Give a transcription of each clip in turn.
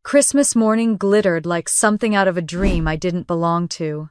Christmas morning glittered like something out of a dream I didn't belong to.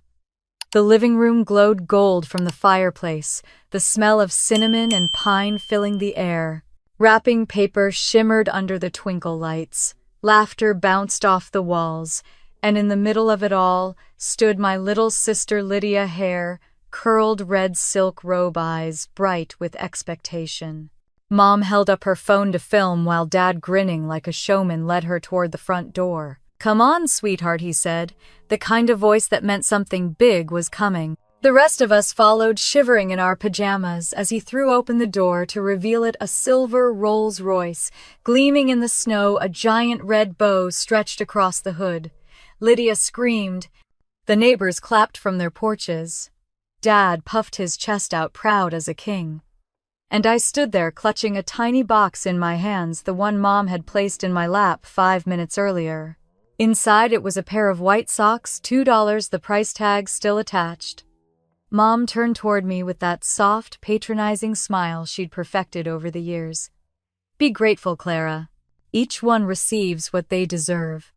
The living room glowed gold from the fireplace, the smell of cinnamon and pine filling the air. Wrapping paper shimmered under the twinkle lights. Laughter bounced off the walls, and in the middle of it all stood my little sister Lydia, hair, curled red silk robe, eyes bright with expectation. Mom held up her phone to film while Dad, grinning like a showman, led her toward the front door. "Come on, sweetheart," he said, the kind of voice that meant something big was coming. The rest of us followed, shivering in our pajamas, as he threw open the door to reveal it, a silver Rolls Royce, gleaming in the snow, a giant red bow stretched across the hood. Lydia screamed. The neighbors clapped from their porches. Dad puffed his chest out, proud as a king. And I stood there clutching a tiny box in my hands, the one Mom had placed in my lap 5 minutes earlier. Inside it was a pair of white socks, $2, the price tag still attached. Mom turned toward me with that soft, patronizing smile she'd perfected over the years. "Be grateful, Clara. Each one receives what they deserve."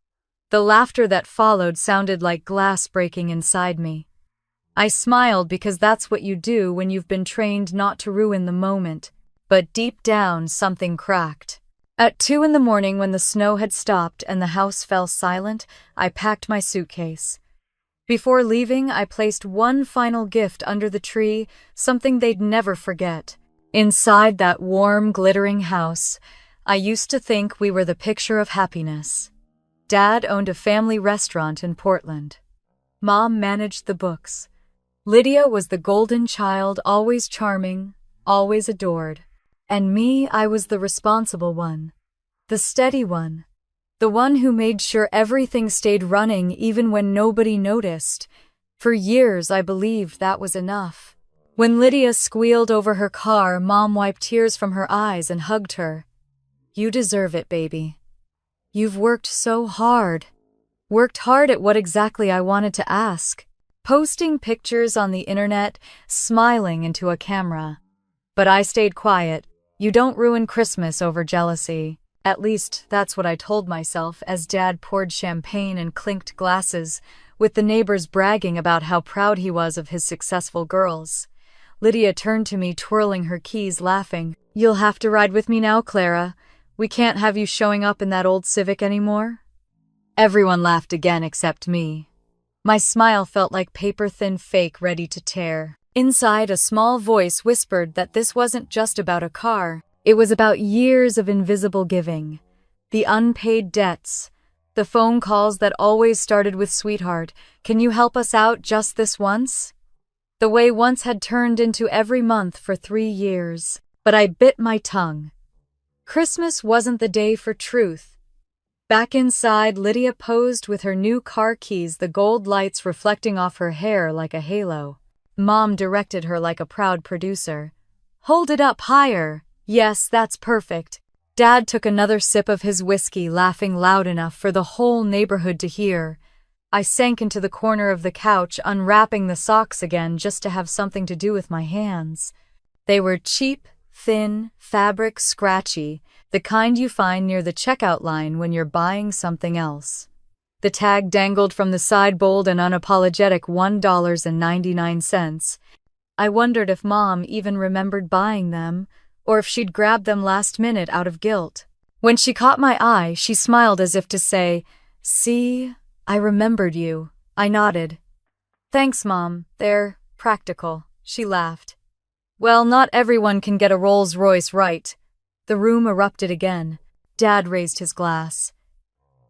The laughter that followed sounded like glass breaking inside me. I smiled because that's what you do when you've been trained not to ruin the moment, but deep down something cracked. At 2 in the morning, when the snow had stopped and the house fell silent, I packed my suitcase. Before leaving, I placed one final gift under the tree, something they'd never forget. Inside that warm, glittering house, I used to think we were the picture of happiness. Dad owned a family restaurant in Portland. Mom managed the books. Lydia was the golden child, always charming, always adored. And me, I was the responsible one, the steady one, the one who made sure everything stayed running even when nobody noticed. For years, I believed that was enough. When Lydia squealed over her car, Mom wiped tears from her eyes and hugged her. "You deserve it, baby. You've worked so hard." Worked hard at what exactly, I wanted to ask. Posting pictures on the internet, smiling into a camera. But I stayed quiet. You don't ruin Christmas over jealousy. At least, that's what I told myself as Dad poured champagne and clinked glasses, with the neighbors bragging about how proud he was of his successful girls. Lydia turned to me, twirling her keys, laughing. "You'll have to ride with me now, Clara. We can't have you showing up in that old Civic anymore." Everyone laughed again except me. My smile felt like paper-thin fake ready to tear. Inside, a small voice whispered that this wasn't just about a car. It was about years of invisible giving. The unpaid debts. The phone calls that always started with "Sweetheart, can you help us out just this once?" The way once had turned into every month for 3 years. But I bit my tongue. Christmas wasn't the day for truth. Back inside, Lydia posed with her new car keys, the gold lights reflecting off her hair like a halo. Mom directed her like a proud producer. "Hold it up higher." "Yes, that's perfect." Dad took another sip of his whiskey, laughing loud enough for the whole neighborhood to hear. I sank into the corner of the couch, unwrapping the socks again just to have something to do with my hands. They were cheap, thin, fabric, scratchy, the kind you find near the checkout line when you're buying something else. The tag dangled from the side, bold and unapologetic, $1.99. I wondered if Mom even remembered buying them, or if she'd grabbed them last minute out of guilt. When she caught my eye, she smiled as if to say, "See, I remembered you." I nodded. "Thanks, Mom. They're practical." She laughed. "Well, not everyone can get a Rolls Royce, right?" The room erupted again. Dad raised his glass.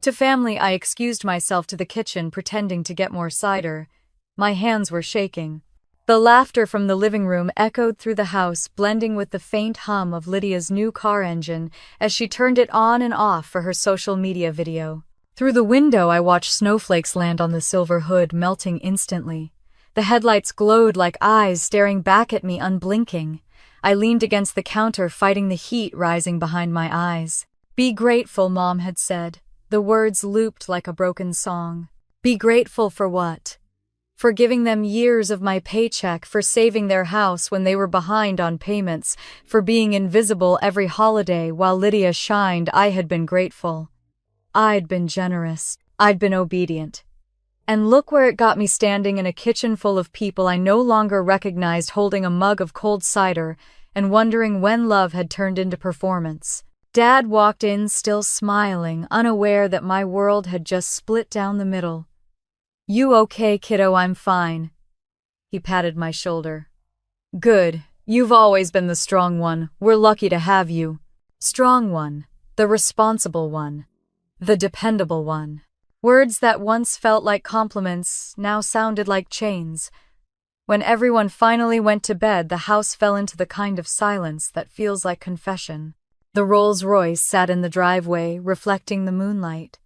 To family, I excused myself to the kitchen, pretending to get more cider. My hands were shaking. The laughter from the living room echoed through the house, blending with the faint hum of Lydia's new car engine as she turned it on and off for her social media video. Through the window, I watched snowflakes land on the silver hood, melting instantly. The headlights glowed like eyes staring back at me, unblinking. I leaned against the counter, fighting the heat rising behind my eyes. "Be grateful," Mom had said. The words looped like a broken song. Be grateful for what? For giving them years of my paycheck, for saving their house when they were behind on payments, for being invisible every holiday while Lydia shined. I had been grateful. I'd been generous. I'd been obedient. And look where it got me, standing in a kitchen full of people I no longer recognized, holding a mug of cold cider and wondering when love had turned into performance. Dad walked in, still smiling, unaware that my world had just split down the middle. "You okay, kiddo?" "I'm fine." He patted my shoulder. "Good. You've always been the strong one. We're lucky to have you." Strong one. The responsible one. The dependable one. Words that once felt like compliments now sounded like chains. When everyone finally went to bed, the house fell into the kind of silence that feels like confession. The Rolls Royce sat in the driveway, reflecting the moonlight.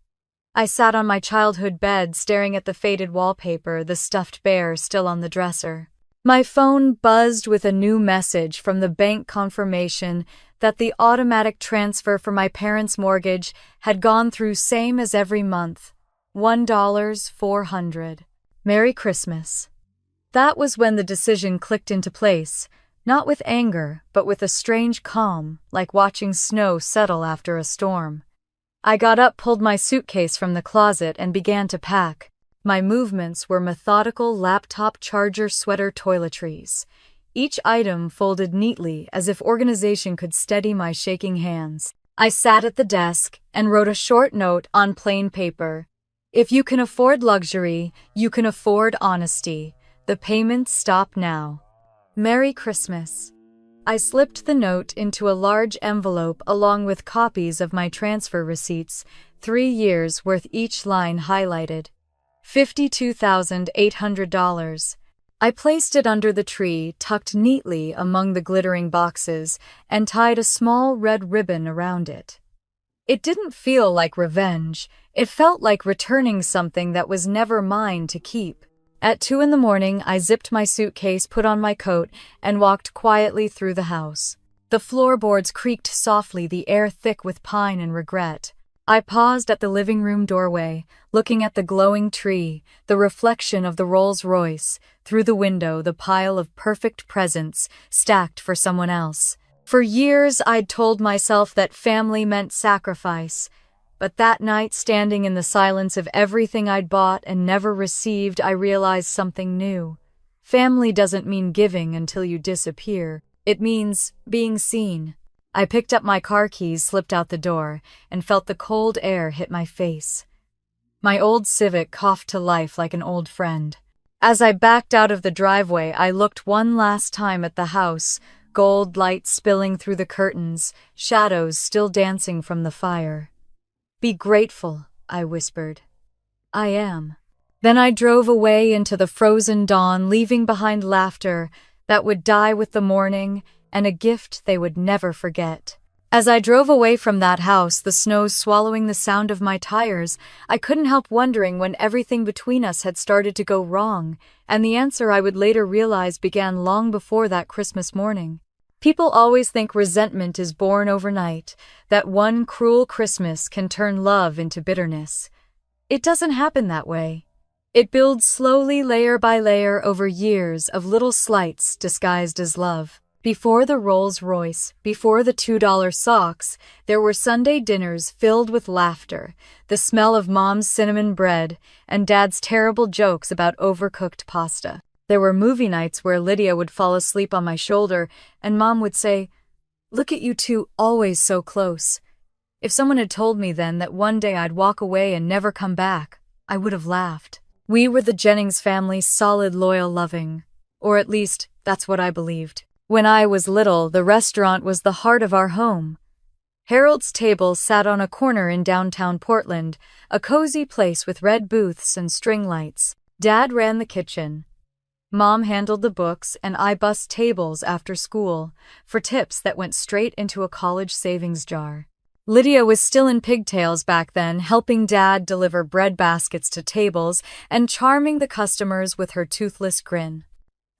I sat on my childhood bed, staring at the faded wallpaper, the stuffed bear still on the dresser. My phone buzzed with a new message from the bank, confirmation that the automatic transfer for my parents' mortgage had gone through, same as every month. $1,400. Merry Christmas. That was when the decision clicked into place, not with anger, but with a strange calm, like watching snow settle after a storm. I got up, pulled my suitcase from the closet, and began to pack. My movements were methodical: laptop, charger, sweater, toiletries. Each item folded neatly, as if organization could steady my shaking hands. I sat at the desk and wrote a short note on plain paper. "If you can afford luxury, you can afford honesty. The payments stop now. Merry Christmas." I slipped the note into a large envelope along with copies of my transfer receipts, 3 years worth, each line highlighted. $52,800. I placed it under the tree, tucked neatly among the glittering boxes, and tied a small red ribbon around it. It didn't feel like revenge. It felt like returning something that was never mine to keep. At 2 a.m, I zipped my suitcase, put on my coat, and walked quietly through the house. The floorboards creaked softly, the air thick with pine and regret. I paused at the living room doorway, looking at the glowing tree, the reflection of the Rolls Royce, through the window, the pile of perfect presents stacked for someone else. For years, I'd told myself that family meant sacrifice. But that night, standing in the silence of everything I'd bought and never received, I realized something new. Family doesn't mean giving until you disappear. It means being seen. I picked up my car keys, slipped out the door, and felt the cold air hit my face. My old Civic coughed to life like an old friend. As I backed out of the driveway, I looked one last time at the house, gold light spilling through the curtains, shadows still dancing from the fire. "Be grateful," I whispered. "I am." Then I drove away into the frozen dawn, leaving behind laughter that would die with the morning and a gift they would never forget. As I drove away from that house, the snow swallowing the sound of my tires, I couldn't help wondering when everything between us had started to go wrong, and the answer I would later realize began long before that Christmas morning. People always think resentment is born overnight, that one cruel Christmas can turn love into bitterness. It doesn't happen that way. It builds slowly, layer by layer, over years of little slights disguised as love. Before the Rolls Royce, before the $2 socks, there were Sunday dinners filled with laughter, the smell of Mom's cinnamon bread, and Dad's terrible jokes about overcooked pasta. There were movie nights where Lydia would fall asleep on my shoulder, and Mom would say, "Look at you two, always so close." If someone had told me then that one day I'd walk away and never come back, I would have laughed. We were the Jennings family, solid, loyal, loving. Or at least, that's what I believed. When I was little, the restaurant was the heart of our home. Harold's Table sat on a corner in downtown Portland, a cozy place with red booths and string lights. Dad ran the kitchen. Mom handled the books, and I bussed tables after school for tips that went straight into a college savings jar. Lydia was still in pigtails back then, helping Dad deliver bread baskets to tables and charming the customers with her toothless grin.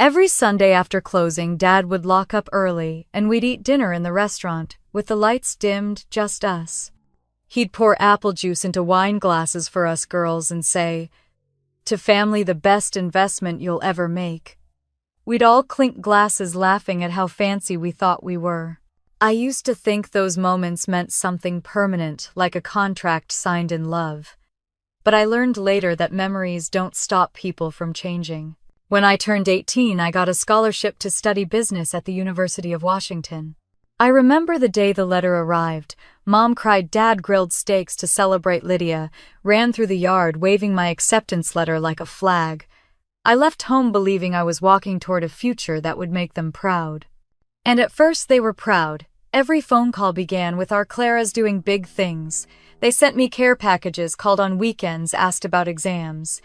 Every Sunday after closing, Dad would lock up early, and we'd eat dinner in the restaurant, with the lights dimmed, just us. He'd pour apple juice into wine glasses for us girls and say, "To family, the best investment you'll ever make." We'd all clink glasses, laughing at how fancy we thought we were. I used to think those moments meant something permanent, like a contract signed in love. But I learned later that memories don't stop people from changing. When I turned 18, I got a scholarship to study business at the University of Washington. I remember the day the letter arrived. Mom cried, Dad grilled steaks to celebrate Lydia, ran through the yard waving my acceptance letter like a flag. I left home believing I was walking toward a future that would make them proud. And at first they were proud. Every phone call began with our Clara's doing big things. They sent me care packages, called on weekends, asked about exams.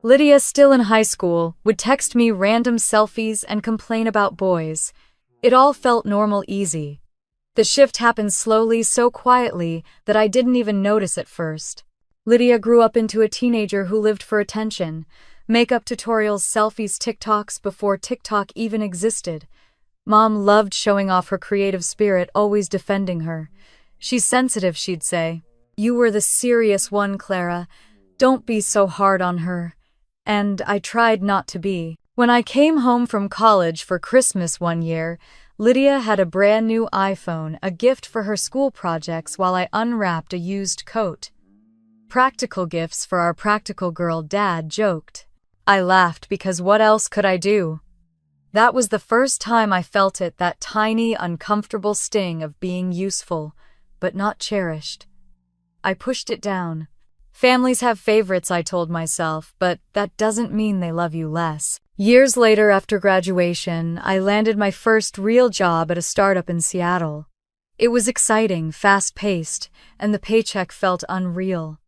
Lydia, still in high school, would text me random selfies and complain about boys. It all felt normal, easy. The shift happened slowly, so quietly, that I didn't even notice at first. Lydia grew up into a teenager who lived for attention. Makeup tutorials, selfies, TikToks before TikTok even existed. Mom loved showing off her creative spirit, always defending her. She's sensitive, she'd say. You were the serious one, Clara. Don't be so hard on her. And I tried not to be. When I came home from college for Christmas one year, Lydia had a brand new iPhone, a gift for her school projects, while I unwrapped a used coat. Practical gifts for our practical girl, Dad joked. I laughed because what else could I do? That was the first time I felt it, that tiny, uncomfortable sting of being useful, but not cherished. I pushed it down. Families have favorites, I told myself, but that doesn't mean they love you less. Years later, after graduation, I landed my first real job at a startup in Seattle. It was exciting, fast-paced, and the paycheck felt unreal.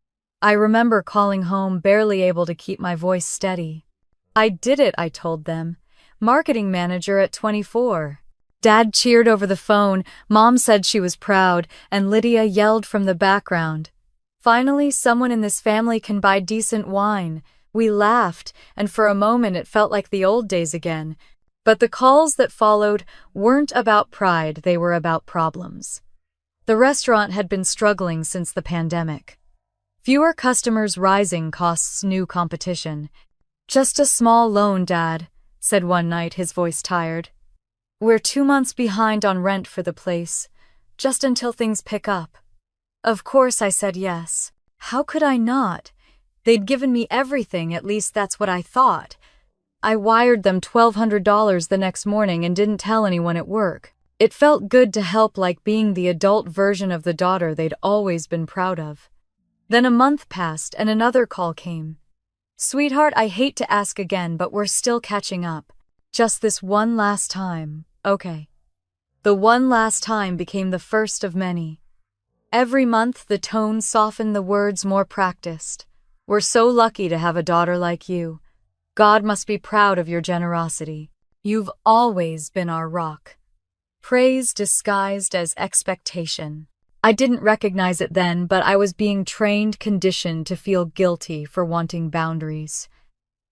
I remember calling home, barely able to keep my voice steady. I did it, I told them. Marketing manager at 24. Dad cheered over the phone, Mom said she was proud, and Lydia yelled from the background. Finally, someone in this family can buy decent wine. We laughed, and for a moment it felt like the old days again. But the calls that followed weren't about pride, they were about problems. The restaurant had been struggling since the pandemic. Fewer customers, rising costs, new competition. Just a small loan, Dad, said one night, his voice tired. We're 2 months behind on rent for the place, just until things pick up. Of course I said yes. How could I not? They'd given me everything, at least that's what I thought. I wired them $1,200 the next morning and didn't tell anyone at work. It felt good to help, like being the adult version of the daughter they'd always been proud of. Then a month passed and another call came. Sweetheart, I hate to ask again, but we're still catching up. Just this one last time, okay. The one last time became the first of many. Every month the tone softened, the words more practiced. We're so lucky to have a daughter like you. God must be proud of your generosity. You've always been our rock. Praise disguised as expectation. I didn't recognize it then, but I was being trained, conditioned to feel guilty for wanting boundaries.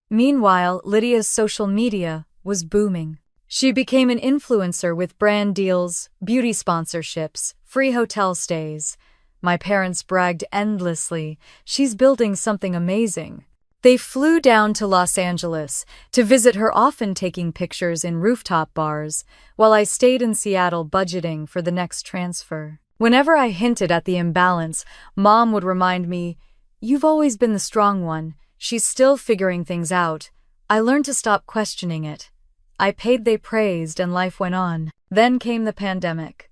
Meanwhile, Lydia's social media was booming. She became an influencer with brand deals, beauty sponsorships, free hotel stays. My parents bragged endlessly. She's building something amazing. They flew down to Los Angeles to visit her, often taking pictures in rooftop bars, while I stayed in Seattle budgeting for the next transfer. Whenever I hinted at the imbalance, Mom would remind me, "You've always been the strong one. She's still figuring things out." I learned to stop questioning it. I paid, they praised, and life went on. Then came the pandemic.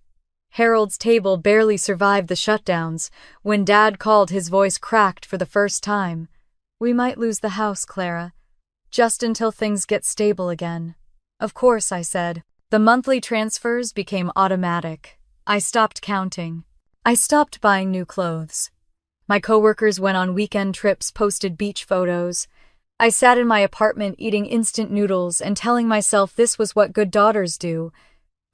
Harold's table barely survived the shutdowns. When Dad called, his voice cracked for the first time. We might lose the house, Clara. Just until things get stable again. Of course, I said. The monthly transfers became automatic. I stopped counting. I stopped buying new clothes. My coworkers went on weekend trips, posted beach photos. I sat in my apartment eating instant noodles and telling myself this was what good daughters do.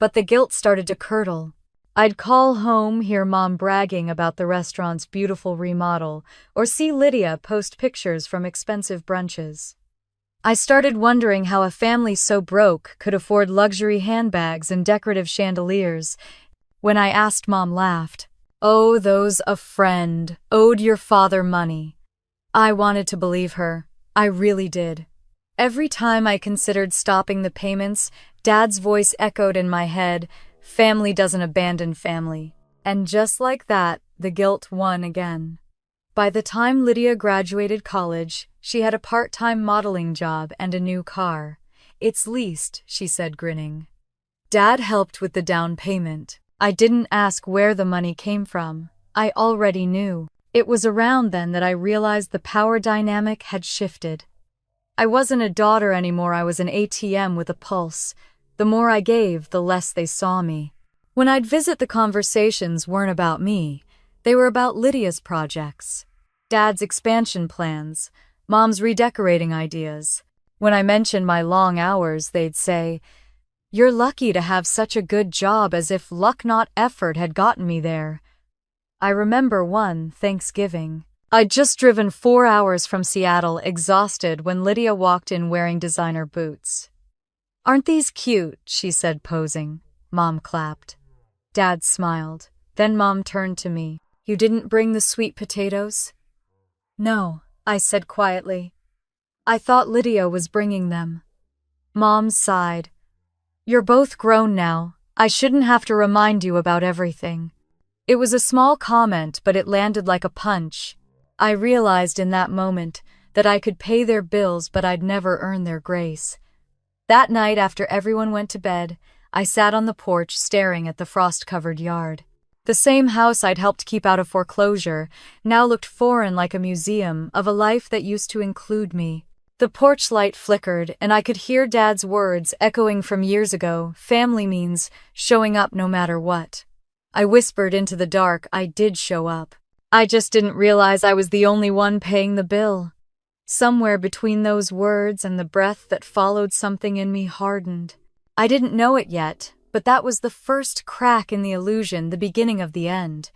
But the guilt started to curdle. I'd call home, hear Mom bragging about the restaurant's beautiful remodel, or see Lydia post pictures from expensive brunches. I started wondering how a family so broke could afford luxury handbags and decorative chandeliers. When I asked, Mom laughed. "Oh, those a friend owed your father money." I wanted to believe her. I really did. Every time I considered stopping the payments, Dad's voice echoed in my head. Family doesn't abandon family. And just like that, the guilt won again. By the time Lydia graduated college, she had a part-time modeling job and a new car. "It's leased," she said, grinning. Dad helped with the down payment. I didn't ask where the money came from. I already knew. It was around then that I realized the power dynamic had shifted. I wasn't a daughter anymore, I was an ATM with a pulse. The more I gave, the less they saw me. When I'd visit, the conversations weren't about me. They were about Lydia's projects. Dad's expansion plans, Mom's redecorating ideas. When I mentioned my long hours, they'd say, "You're lucky to have such a good job," as if luck not effort had gotten me there. I remember one Thanksgiving. I'd just driven 4 hours from Seattle, exhausted, when Lydia walked in wearing designer boots. "Aren't these cute?" she said, posing. Mom clapped. Dad smiled. Then Mom turned to me. "You didn't bring the sweet potatoes?" "No," I said quietly. "I thought Lydia was bringing them." Mom sighed. "You're both grown now. I shouldn't have to remind you about everything." It was a small comment, but it landed like a punch. I realized in that moment that I could pay their bills, but I'd never earn their grace. That night, after everyone went to bed, I sat on the porch staring at the frost-covered yard. The same house I'd helped keep out of foreclosure now looked foreign, like a museum of a life that used to include me. The porch light flickered, and I could hear Dad's words echoing from years ago. "Family means showing up no matter what." I whispered into the dark, I did show up. I just didn't realize I was the only one paying the bill. Somewhere between those words and the breath that followed, something in me hardened. I didn't know it yet, but that was the first crack in the illusion, the beginning of the end.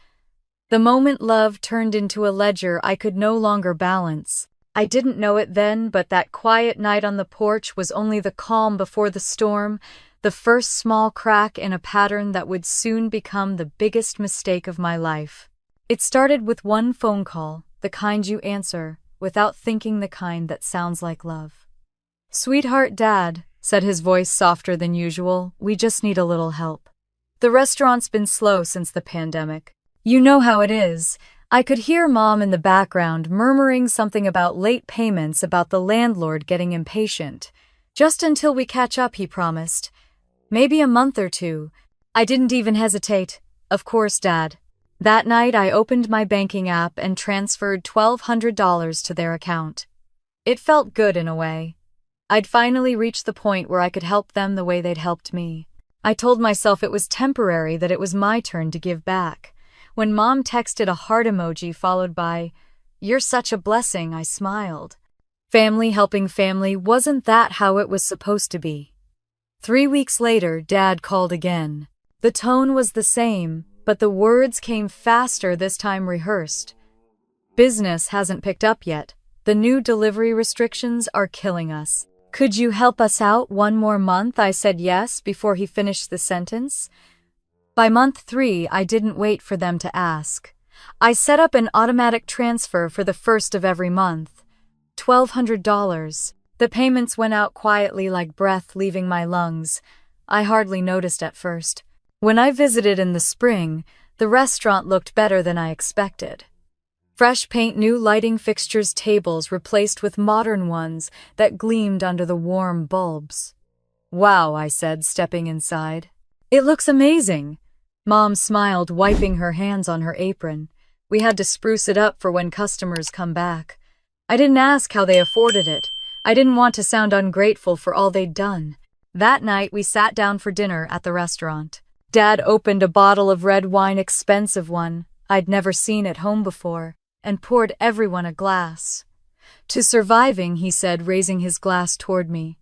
The moment love turned into a ledger I could no longer balance. I didn't know it then, but that quiet night on the porch was only the calm before the storm, the first small crack in a pattern that would soon become the biggest mistake of my life. It started with one phone call, the kind you answer, without thinking, the kind that sounds like love. "Sweetheart, Dad," said his voice softer than usual, "we just need a little help. The restaurant's been slow since the pandemic. You know how it is." I could hear Mom in the background murmuring something about late payments, about the landlord getting impatient. "Just until we catch up," he promised. "Maybe a month or two." I didn't even hesitate. "Of course, Dad." That night I opened my banking app and transferred $1,200 to their account. It felt good in a way. I'd finally reached the point where I could help them the way they'd helped me. I told myself it was temporary, that it was my turn to give back. When Mom texted a heart emoji followed by, "You're such a blessing," I smiled. Family helping family, wasn't that how it was supposed to be? 3 weeks later, Dad called again. The tone was the same, but the words came faster, this time rehearsed. "Business hasn't picked up yet. The new delivery restrictions are killing us. Could you help us out one more month?" I said yes before he finished the sentence. By month 3, I didn't wait for them to ask. I set up an automatic transfer for the first of every month. $1,200. The payments went out quietly, like breath leaving my lungs. I hardly noticed at first. When I visited in the spring, the restaurant looked better than I expected. Fresh paint, new lighting fixtures, tables replaced with modern ones that gleamed under the warm bulbs. "Wow," I said, stepping inside. "It looks amazing." Mom smiled, wiping her hands on her apron. "We had to spruce it up for when customers come back." I didn't ask how they afforded it. I didn't want to sound ungrateful for all they'd done. That night, we sat down for dinner at the restaurant. Dad opened a bottle of red wine, expensive one, I'd never seen at home before, and poured everyone a glass. "To surviving," he said, raising his glass toward me.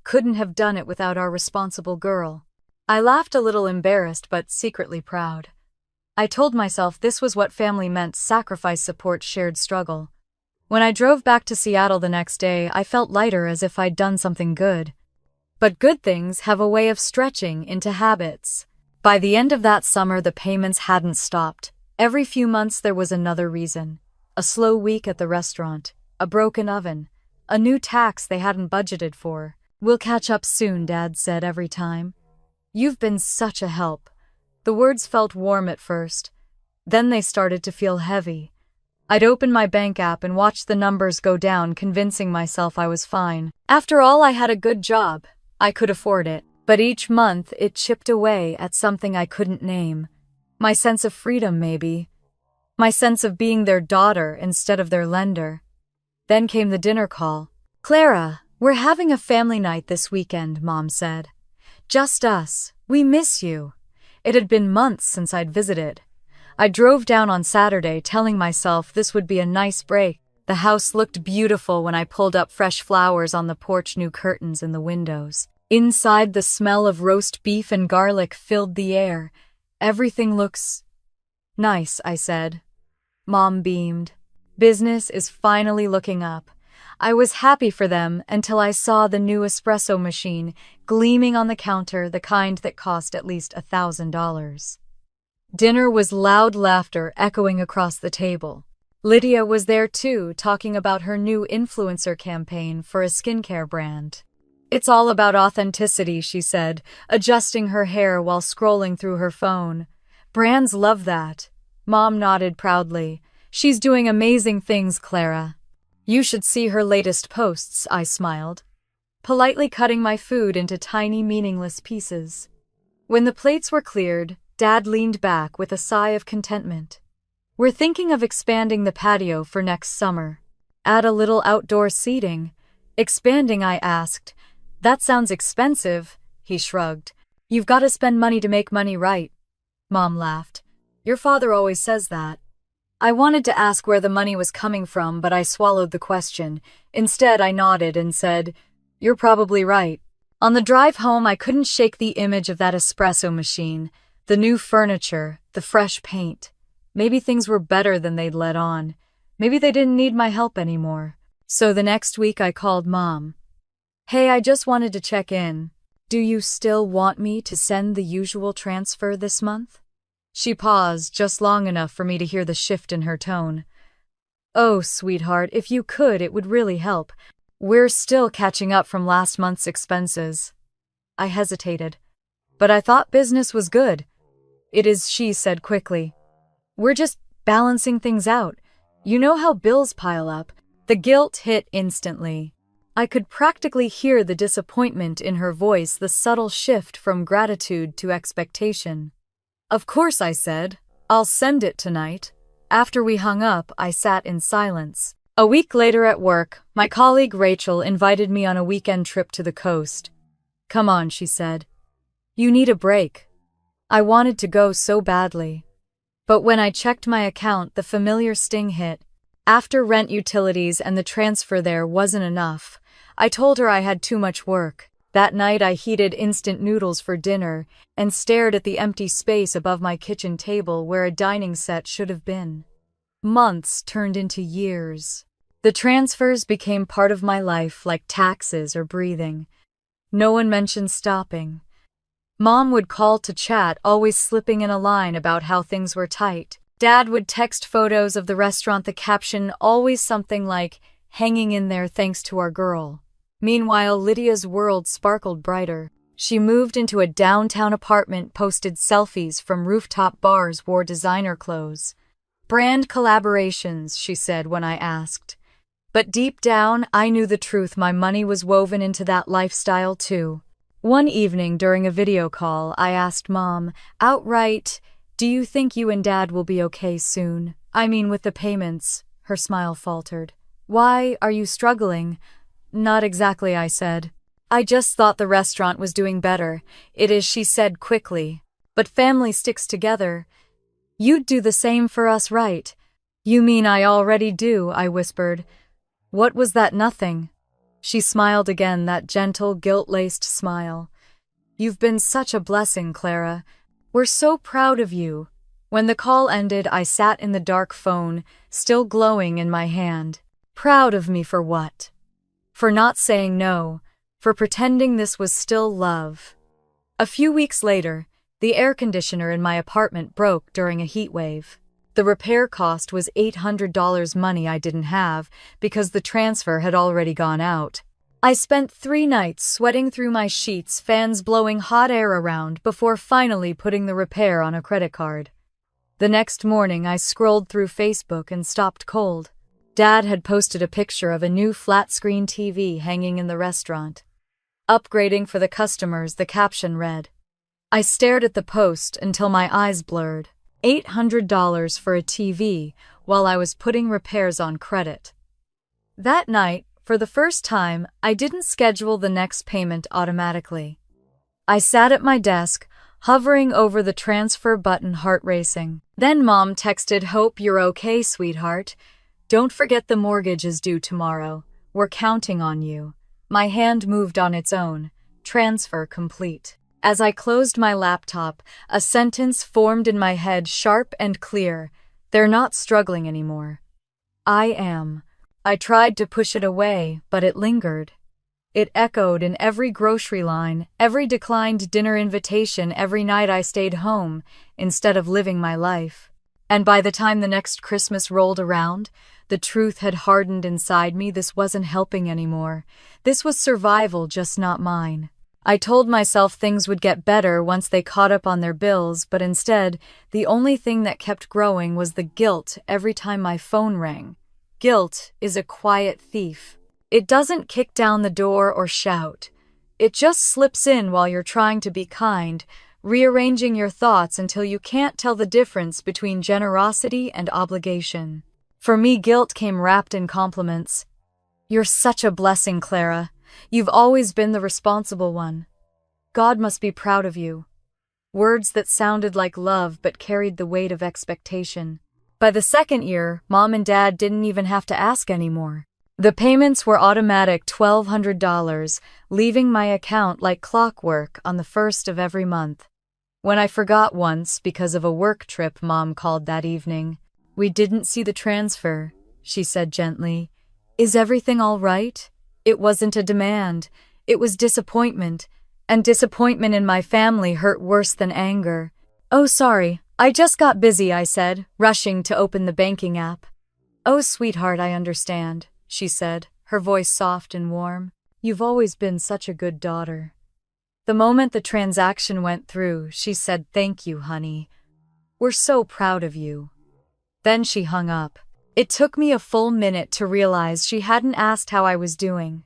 "Couldn't have done it without our responsible girl." I laughed, a little embarrassed but secretly proud. I told myself this was what family meant: sacrifice, support, shared struggle. When I drove back to Seattle the next day, I felt lighter, as if I'd done something good. But good things have a way of stretching into habits. By the end of that summer, the payments hadn't stopped. Every few months there was another reason. A slow week at the restaurant, a broken oven, a new tax they hadn't budgeted for. "We'll catch up soon," Dad said every time. You've been such a help." The words felt warm at first. Then they started to feel heavy. I'd open my bank app and watch the numbers go down, convincing myself I was fine. After all, I had a good job. I could afford it. But each month, it chipped away at something I couldn't name. My sense of freedom, maybe. My sense of being their daughter instead of their lender. Then came the dinner call. "Clara, we're having a family night this weekend," Mom said. "Just us. We miss you." It had been months since I'd visited. I drove down on Saturday, telling myself this would be a nice break. The house looked beautiful when I pulled up, fresh flowers on the porch, new curtains in the windows. Inside, the smell of roast beef and garlic filled the air. "Everything looks nice," I said. Mom beamed. "Business is finally looking up." I was happy for them until I saw the new espresso machine gleaming on the counter, the kind that cost at least $1,000. Dinner was loud laughter echoing across the table. Lydia was there too, talking about her new influencer campaign for a skincare brand. "It's all about authenticity," she said, adjusting her hair while scrolling through her phone. "Brands love that." Mom nodded proudly. "She's doing amazing things, Clara." "You should see her latest posts," I smiled, politely cutting my food into tiny, meaningless pieces. When the plates were cleared, Dad leaned back with a sigh of contentment. "We're thinking of expanding the patio for next summer. Add a little outdoor seating." "Expanding?" I asked. "That sounds expensive." He shrugged. "You've got to spend money to make money, right?" Mom laughed. "Your father always says that." I wanted to ask where the money was coming from, but I swallowed the question. Instead, I nodded and said, "You're probably right." On the drive home, I couldn't shake the image of that espresso machine, the new furniture, the fresh paint. Maybe things were better than they'd let on. Maybe they didn't need my help anymore. So the next week I called Mom. "Hey, I just wanted to check in. Do you still want me to send the usual transfer this month?" She paused just long enough for me to hear the shift in her tone. "Oh, sweetheart, if you could, it would really help. We're still catching up from last month's expenses." I hesitated. "But I thought business was good." "It is," she said quickly. "We're just balancing things out. You know how bills pile up." The guilt hit instantly. I could practically hear the disappointment in her voice, the subtle shift from gratitude to expectation. "Of course," I said. "I'll send it tonight." After we hung up, I sat in silence. A week later at work, my colleague Rachel invited me on a weekend trip to the coast. "Come on," she said. "You need a break." I wanted to go so badly. But when I checked my account, the familiar sting hit. After rent, utilities, and the transfer, there wasn't enough. I told her I had too much work. That night I heated instant noodles for dinner and stared at the empty space above my kitchen table where a dining set should have been. Months turned into years. The transfers became part of my life, like taxes or breathing. No one mentioned stopping. Mom would call to chat, always slipping in a line about how things were tight. Dad would text photos of the restaurant, the caption always something like, "Hanging in there thanks to our girl." Meanwhile, Lydia's world sparkled brighter. She moved into a downtown apartment, posted selfies from rooftop bars, wore designer clothes. "Brand collaborations," she said when I asked. But deep down, I knew the truth. My money was woven into that lifestyle too. One evening during a video call, I asked Mom outright, "Do you think you and Dad will be okay soon? I mean, with the payments." Her smile faltered. "Why, are you struggling?" "Not exactly," I said. "I just thought the restaurant was doing better." "It is," she said quickly. "But family sticks together. You'd do the same for us, right?" "You mean I already do," I whispered. "What was that nothing?" She smiled again, that gentle, guilt-laced smile. "You've been such a blessing, Clara. We're so proud of you." When the call ended, I sat in the dark, phone still glowing in my hand. Proud of me for what? For not saying no, for pretending this was still love. A few weeks later, the air conditioner in my apartment broke during a heat wave. The repair cost was $800, money I didn't have because the transfer had already gone out. I spent 3 nights sweating through my sheets, fans blowing hot air around, before finally putting the repair on a credit card. The next morning, I scrolled through Facebook and stopped cold. Dad had posted a picture of a new flat-screen TV hanging in the restaurant. Upgrading for the customers, the caption read. I stared at the post until my eyes blurred. $800 for a TV while I was putting repairs on credit. That night, for the first time, I didn't schedule the next payment automatically. I sat at my desk, hovering over the transfer button, heart racing. Then Mom texted, "Hope you're okay, sweetheart. Don't forget the mortgage is due tomorrow. We're counting on you." My hand moved on its own. Transfer complete. As I closed my laptop, a sentence formed in my head, sharp and clear. They're not struggling anymore. I am. I tried to push it away, but it lingered. It echoed in every grocery line, every declined dinner invitation, every night I stayed home instead of living my life. And by the time the next Christmas rolled around, the truth had hardened inside me. This wasn't helping anymore. This was survival, just not mine. I told myself things would get better once they caught up on their bills, but instead, the only thing that kept growing was the guilt every time my phone rang. Guilt is a quiet thief. It doesn't kick down the door or shout. It just slips in while you're trying to be kind, rearranging your thoughts until you can't tell the difference between generosity and obligation. For me, guilt came wrapped in compliments. "You're such a blessing, Clara. You've always been the responsible one. God must be proud of you." Words that sounded like love but carried the weight of expectation. By the second year, Mom and Dad didn't even have to ask anymore. The payments were automatic, $1,200, leaving my account like clockwork on the first of every month. When I forgot once because of a work trip, Mom called that evening. "We didn't see the transfer," she said gently. "Is everything all right?" It wasn't a demand. It was disappointment. And disappointment in my family hurt worse than anger. "Oh, sorry. I just got busy," I said, rushing to open the banking app. "Oh, sweetheart, I understand," she said, her voice soft and warm. "You've always been such a good daughter." The moment the transaction went through, she said, "Thank you, honey. We're so proud of you." Then she hung up. It took me a full minute to realize she hadn't asked how I was doing.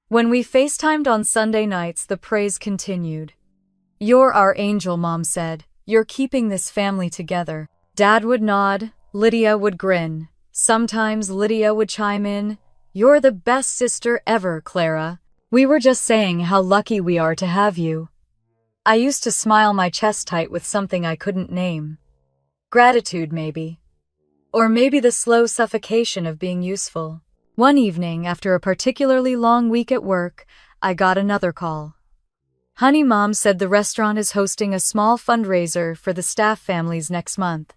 When we FaceTimed on Sunday nights, the praise continued. "You're our angel," Mom said. "You're keeping this family together." Dad would nod, Lydia would grin. Sometimes Lydia would chime in, "You're the best sister ever, Clara. We were just saying how lucky we are to have you." I used to smile my chest tight with something I couldn't name. Gratitude, maybe. Or maybe the slow suffocation of being useful. One evening, after a particularly long week at work, I got another call. "Honey, Mom said the restaurant is hosting a small fundraiser for the staff families next month.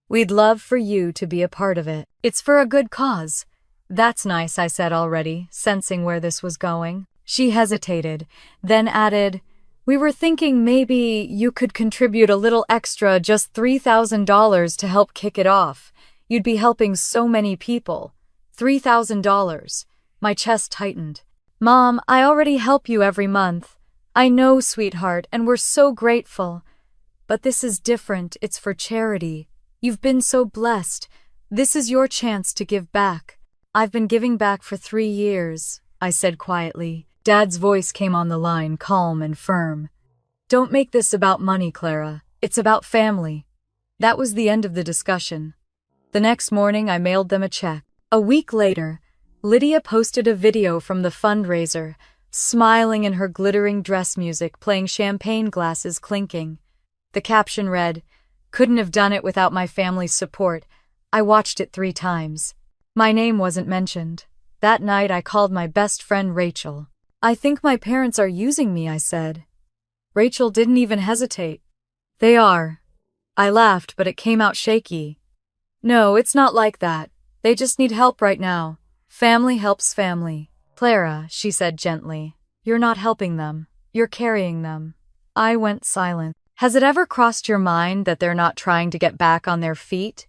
We'd love for you to be a part of it. It's for a good cause." "That's nice," I said, already sensing where this was going. She hesitated, then added, "We were thinking maybe you could contribute a little extra, just $3,000 to help kick it off. You'd be helping so many people." $3,000. My chest tightened. "Mom, I already help you every month." "I know, sweetheart, and we're so grateful. But this is different. It's for charity. You've been so blessed. This is your chance to give back." "I've been giving back for 3 years," I said quietly. Dad's voice came on the line, calm and firm. "Don't make this about money, Clara. It's about family." That was the end of the discussion. The next morning, I mailed them a check. A week later, Lydia posted a video from the fundraiser, smiling in her glittering dress, music playing, champagne glasses clinking. The caption read, "Couldn't have done it without my family's support." I watched it 3 times. My name wasn't mentioned. That night I called my best friend Rachel. "I think my parents are using me," I said. Rachel didn't even hesitate. "They are." I laughed, but it came out shaky. "No, it's not like that. They just need help right now. Family helps family." "Clara," she said gently, "you're not helping them. You're carrying them." I went silent. Has it ever crossed your mind that they're not trying to get back on their feet?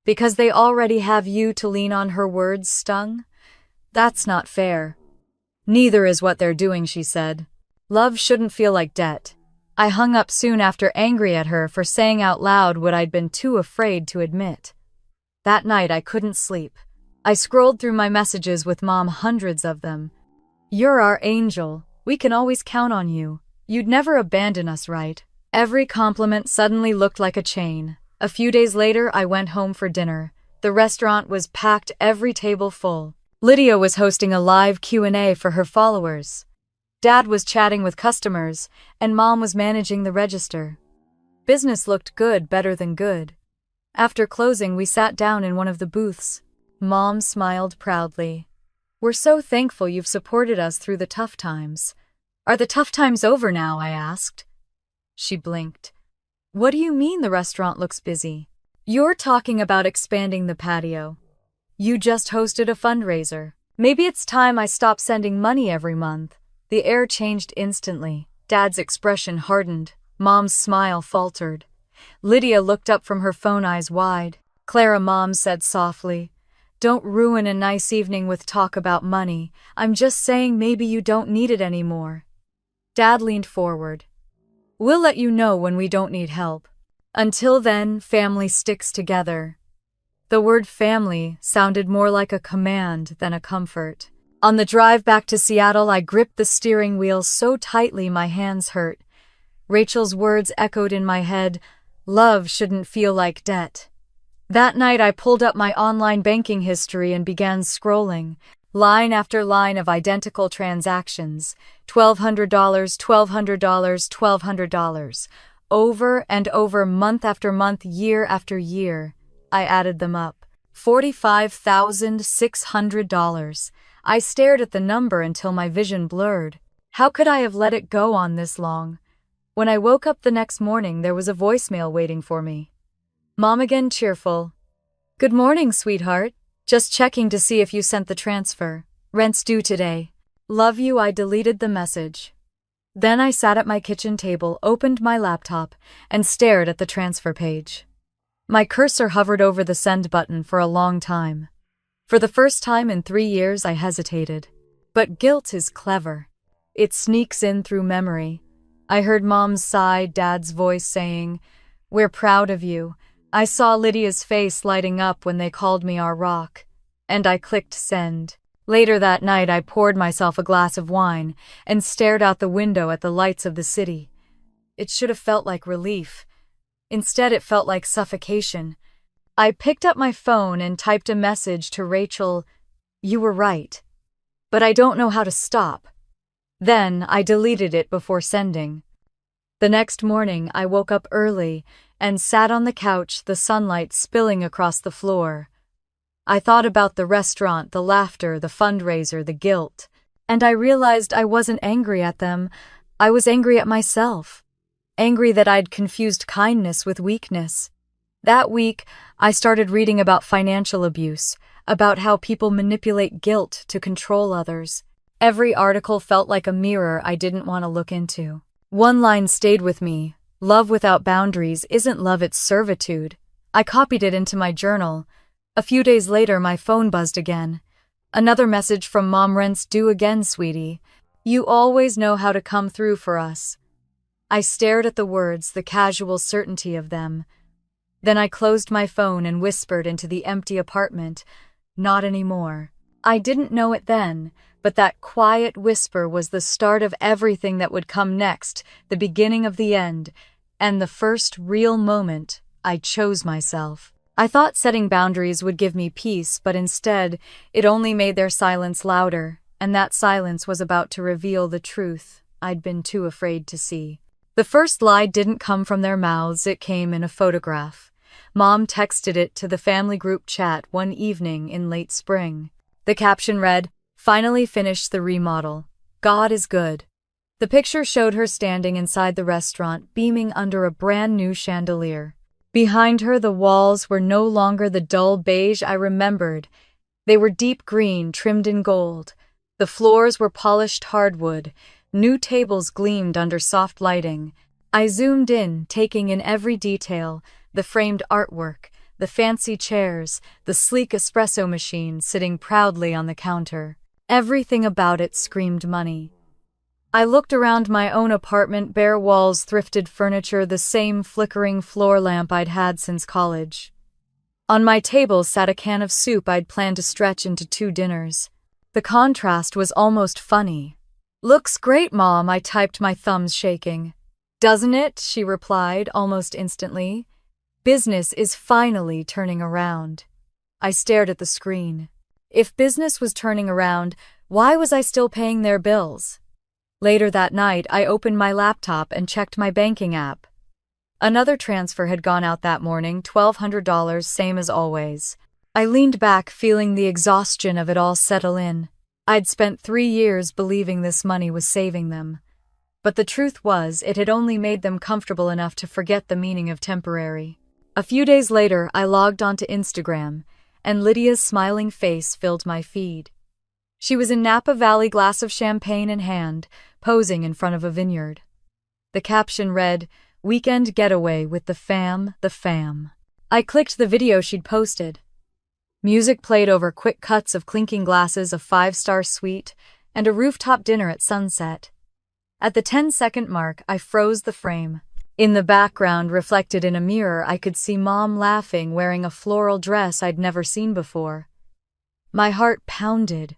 Because they already have you to lean on? Her words stung. That's not fair. Neither is what they're doing, she said. Love shouldn't feel like debt. I hung up soon after, angry at her for saying out loud what I'd been too afraid to admit. That night I couldn't sleep. I scrolled through my messages with Mom, hundreds of them. You're our angel. We can always count on you. You'd never abandon us, right? Every compliment suddenly looked like a chain. A few days later, I went home for dinner. The restaurant was packed, every table full. Lydia was hosting a live Q&A for her followers. Dad was chatting with customers, and Mom was managing the register. Business looked good, better than good. After closing, we sat down in one of the booths. Mom smiled proudly. We're so thankful you've supported us through the tough times. Are the tough times over now? I asked. She blinked. What do you mean the restaurant looks busy? You're talking about expanding the patio. You just hosted a fundraiser. Maybe it's time I stop sending money every month. The air changed instantly. Dad's expression hardened. Mom's smile faltered. Lydia looked up from her phone, eyes wide. Clara, Mom said softly, don't ruin a nice evening with talk about money. I'm just saying maybe you don't need it anymore. Dad leaned forward. We'll let you know when we don't need help. Until then, family sticks together. The word family sounded more like a command than a comfort. On the drive back to Seattle, I gripped the steering wheel so tightly my hands hurt. Rachel's words echoed in my head, love shouldn't feel like debt. That night I pulled up my online banking history and began scrolling, line after line of identical transactions, $1,200, $1,200, $1,200, over and over, month after month, year after year. I added them up. $45,600. I stared at the number until my vision blurred. How could I have let it go on this long? When I woke up the next morning, there was a voicemail waiting for me. Mom again, cheerful. Good morning, sweetheart. Just checking to see if you sent the transfer. Rent's due today. Love you. I deleted the message. Then I sat at my kitchen table, opened my laptop, and stared at the transfer page. My cursor hovered over the send button for a long time. For the first time in 3 years, I hesitated. But guilt is clever. It sneaks in through memory. I heard Mom's sigh, Dad's voice saying, we're proud of you. I saw Lydia's face lighting up when they called me our rock. And I clicked send. Later that night, I poured myself a glass of wine and stared out the window at the lights of the city. It should have felt like relief. Instead, it felt like suffocation. I picked up my phone and typed a message to Rachel. You were right. But I don't know how to stop. Then I deleted it before sending. The next morning, I woke up early and sat on the couch, the sunlight spilling across the floor. I thought about the restaurant, the laughter, the fundraiser, the guilt. And I realized I wasn't angry at them. I was angry at myself. Angry that I'd confused kindness with weakness. That week, I started reading about financial abuse, about how people manipulate guilt to control others. Every article felt like a mirror I didn't want to look into. One line stayed with me. Love without boundaries isn't love, it's servitude. I copied it into my journal. A few days later, my phone buzzed again. Another message from Mom. Rent's due again, sweetie. You always know how to come through for us. I stared at the words, the casual certainty of them. Then I closed my phone and whispered into the empty apartment, not anymore. I didn't know it then, but that quiet whisper was the start of everything that would come next, the beginning of the end, and the first real moment I chose myself. I thought setting boundaries would give me peace, but instead, it only made their silence louder, and that silence was about to reveal the truth I'd been too afraid to see. The first lie didn't come from their mouths, it came in a photograph. Mom texted it to the family group chat one evening in late spring. The caption read, "Finally finished the remodel. God is good." The picture showed her standing inside the restaurant, beaming under a brand new chandelier. Behind her, the walls were no longer the dull beige I remembered. They were deep green, trimmed in gold. The floors were polished hardwood. New tables gleamed under soft lighting. I zoomed in, taking in every detail, the framed artwork, the fancy chairs, the sleek espresso machine sitting proudly on the counter. Everything about it screamed money. I looked around my own apartment, bare walls, thrifted furniture, the same flickering floor lamp I'd had since college. On my table sat a can of soup I'd planned to stretch into 2 dinners. The contrast was almost funny. "Looks great, Mom," I typed, my thumbs shaking. "Doesn't it?" she replied almost instantly. "Business is finally turning around." I stared at the screen. If business was turning around, why was I still paying their bills? Later that night, I opened my laptop and checked my banking app. Another transfer had gone out that morning, $1,200, same as always. I leaned back, feeling the exhaustion of it all settle in. I'd spent 3 years believing this money was saving them. But the truth was, it had only made them comfortable enough to forget the meaning of temporary. A few days later, I logged onto Instagram, and Lydia's smiling face filled my feed. She was in Napa Valley, glass of champagne in hand, posing in front of a vineyard. The caption read, "Weekend getaway with the fam, the fam." I clicked the video she'd posted. Music played over quick cuts of clinking glasses, a 5-star suite, and a rooftop dinner at sunset. At the 10-second mark, I froze the frame. In the background, reflected in a mirror, I could see Mom laughing, wearing a floral dress I'd never seen before. My heart pounded.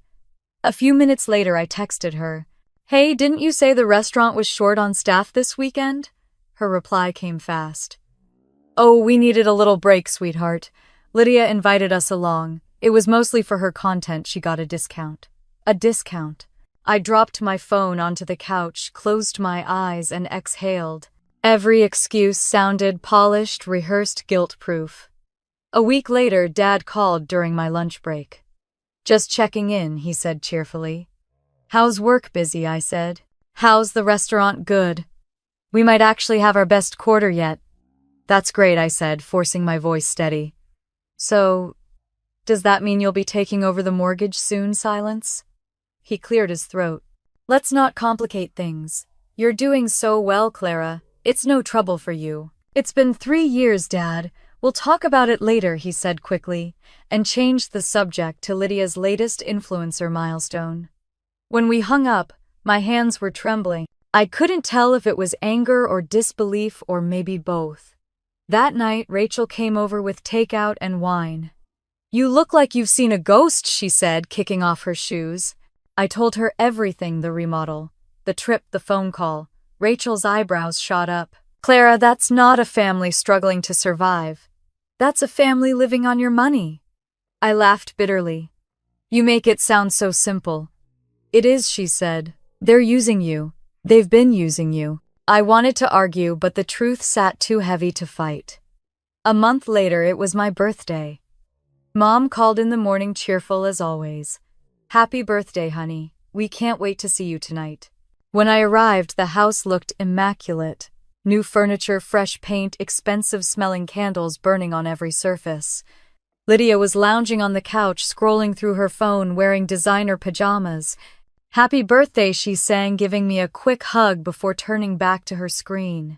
A few minutes later, I texted her, "Hey, didn't you say the restaurant was short on staff this weekend?" Her reply came fast. "Oh, we needed a little break, sweetheart. Lydia invited us along. It was mostly for her content. She got a discount." A discount. I dropped my phone onto the couch, closed my eyes, and exhaled. Every excuse sounded polished, rehearsed, guilt-proof. A week later, Dad called during my lunch break. "Just checking in," he said cheerfully. "How's work? Busy?" I said. "How's the restaurant? Good. We might actually have our best quarter yet." "That's great," I said, forcing my voice steady. "So, does that mean you'll be taking over the mortgage soon?" Silence. He cleared his throat. "Let's not complicate things. You're doing so well, Clara. It's no trouble for you." "It's been 3 years, Dad. We'll talk about it later," he said quickly, and changed the subject to Lydia's latest influencer milestone. When we hung up, my hands were trembling. I couldn't tell if it was anger or disbelief or maybe both. That night, Rachel came over with takeout and wine. "You look like you've seen a ghost," she said, kicking off her shoes. I told her everything: the remodel, the trip, the phone call. Rachel's eyebrows shot up. "Clara, that's not a family struggling to survive. That's a family living on your money." I laughed bitterly. "You make it sound so simple." "It is," she said. "They're using you. They've been using you." I wanted to argue, but the truth sat too heavy to fight. A month later, it was my birthday. Mom called in the morning, cheerful as always. "Happy birthday, honey. We can't wait to see you tonight." When I arrived, the house looked immaculate. New furniture, fresh paint, expensive-smelling candles burning on every surface. Lydia was lounging on the couch, scrolling through her phone, wearing designer pajamas. "Happy birthday," she sang, giving me a quick hug before turning back to her screen.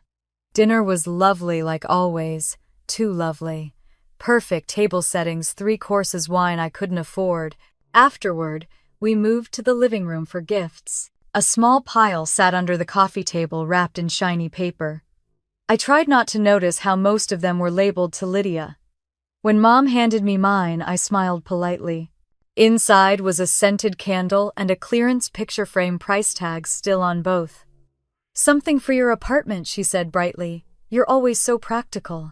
Dinner was lovely, like always. Too lovely. Perfect table settings, 3 courses, wine I couldn't afford. Afterward, we moved to the living room for gifts. A small pile sat under the coffee table, wrapped in shiny paper. I tried not to notice how most of them were labeled to Lydia. When Mom handed me mine, I smiled politely. Inside was a scented candle and a clearance picture frame, price tags still on both. "Something for your apartment," she said brightly. "You're always so practical."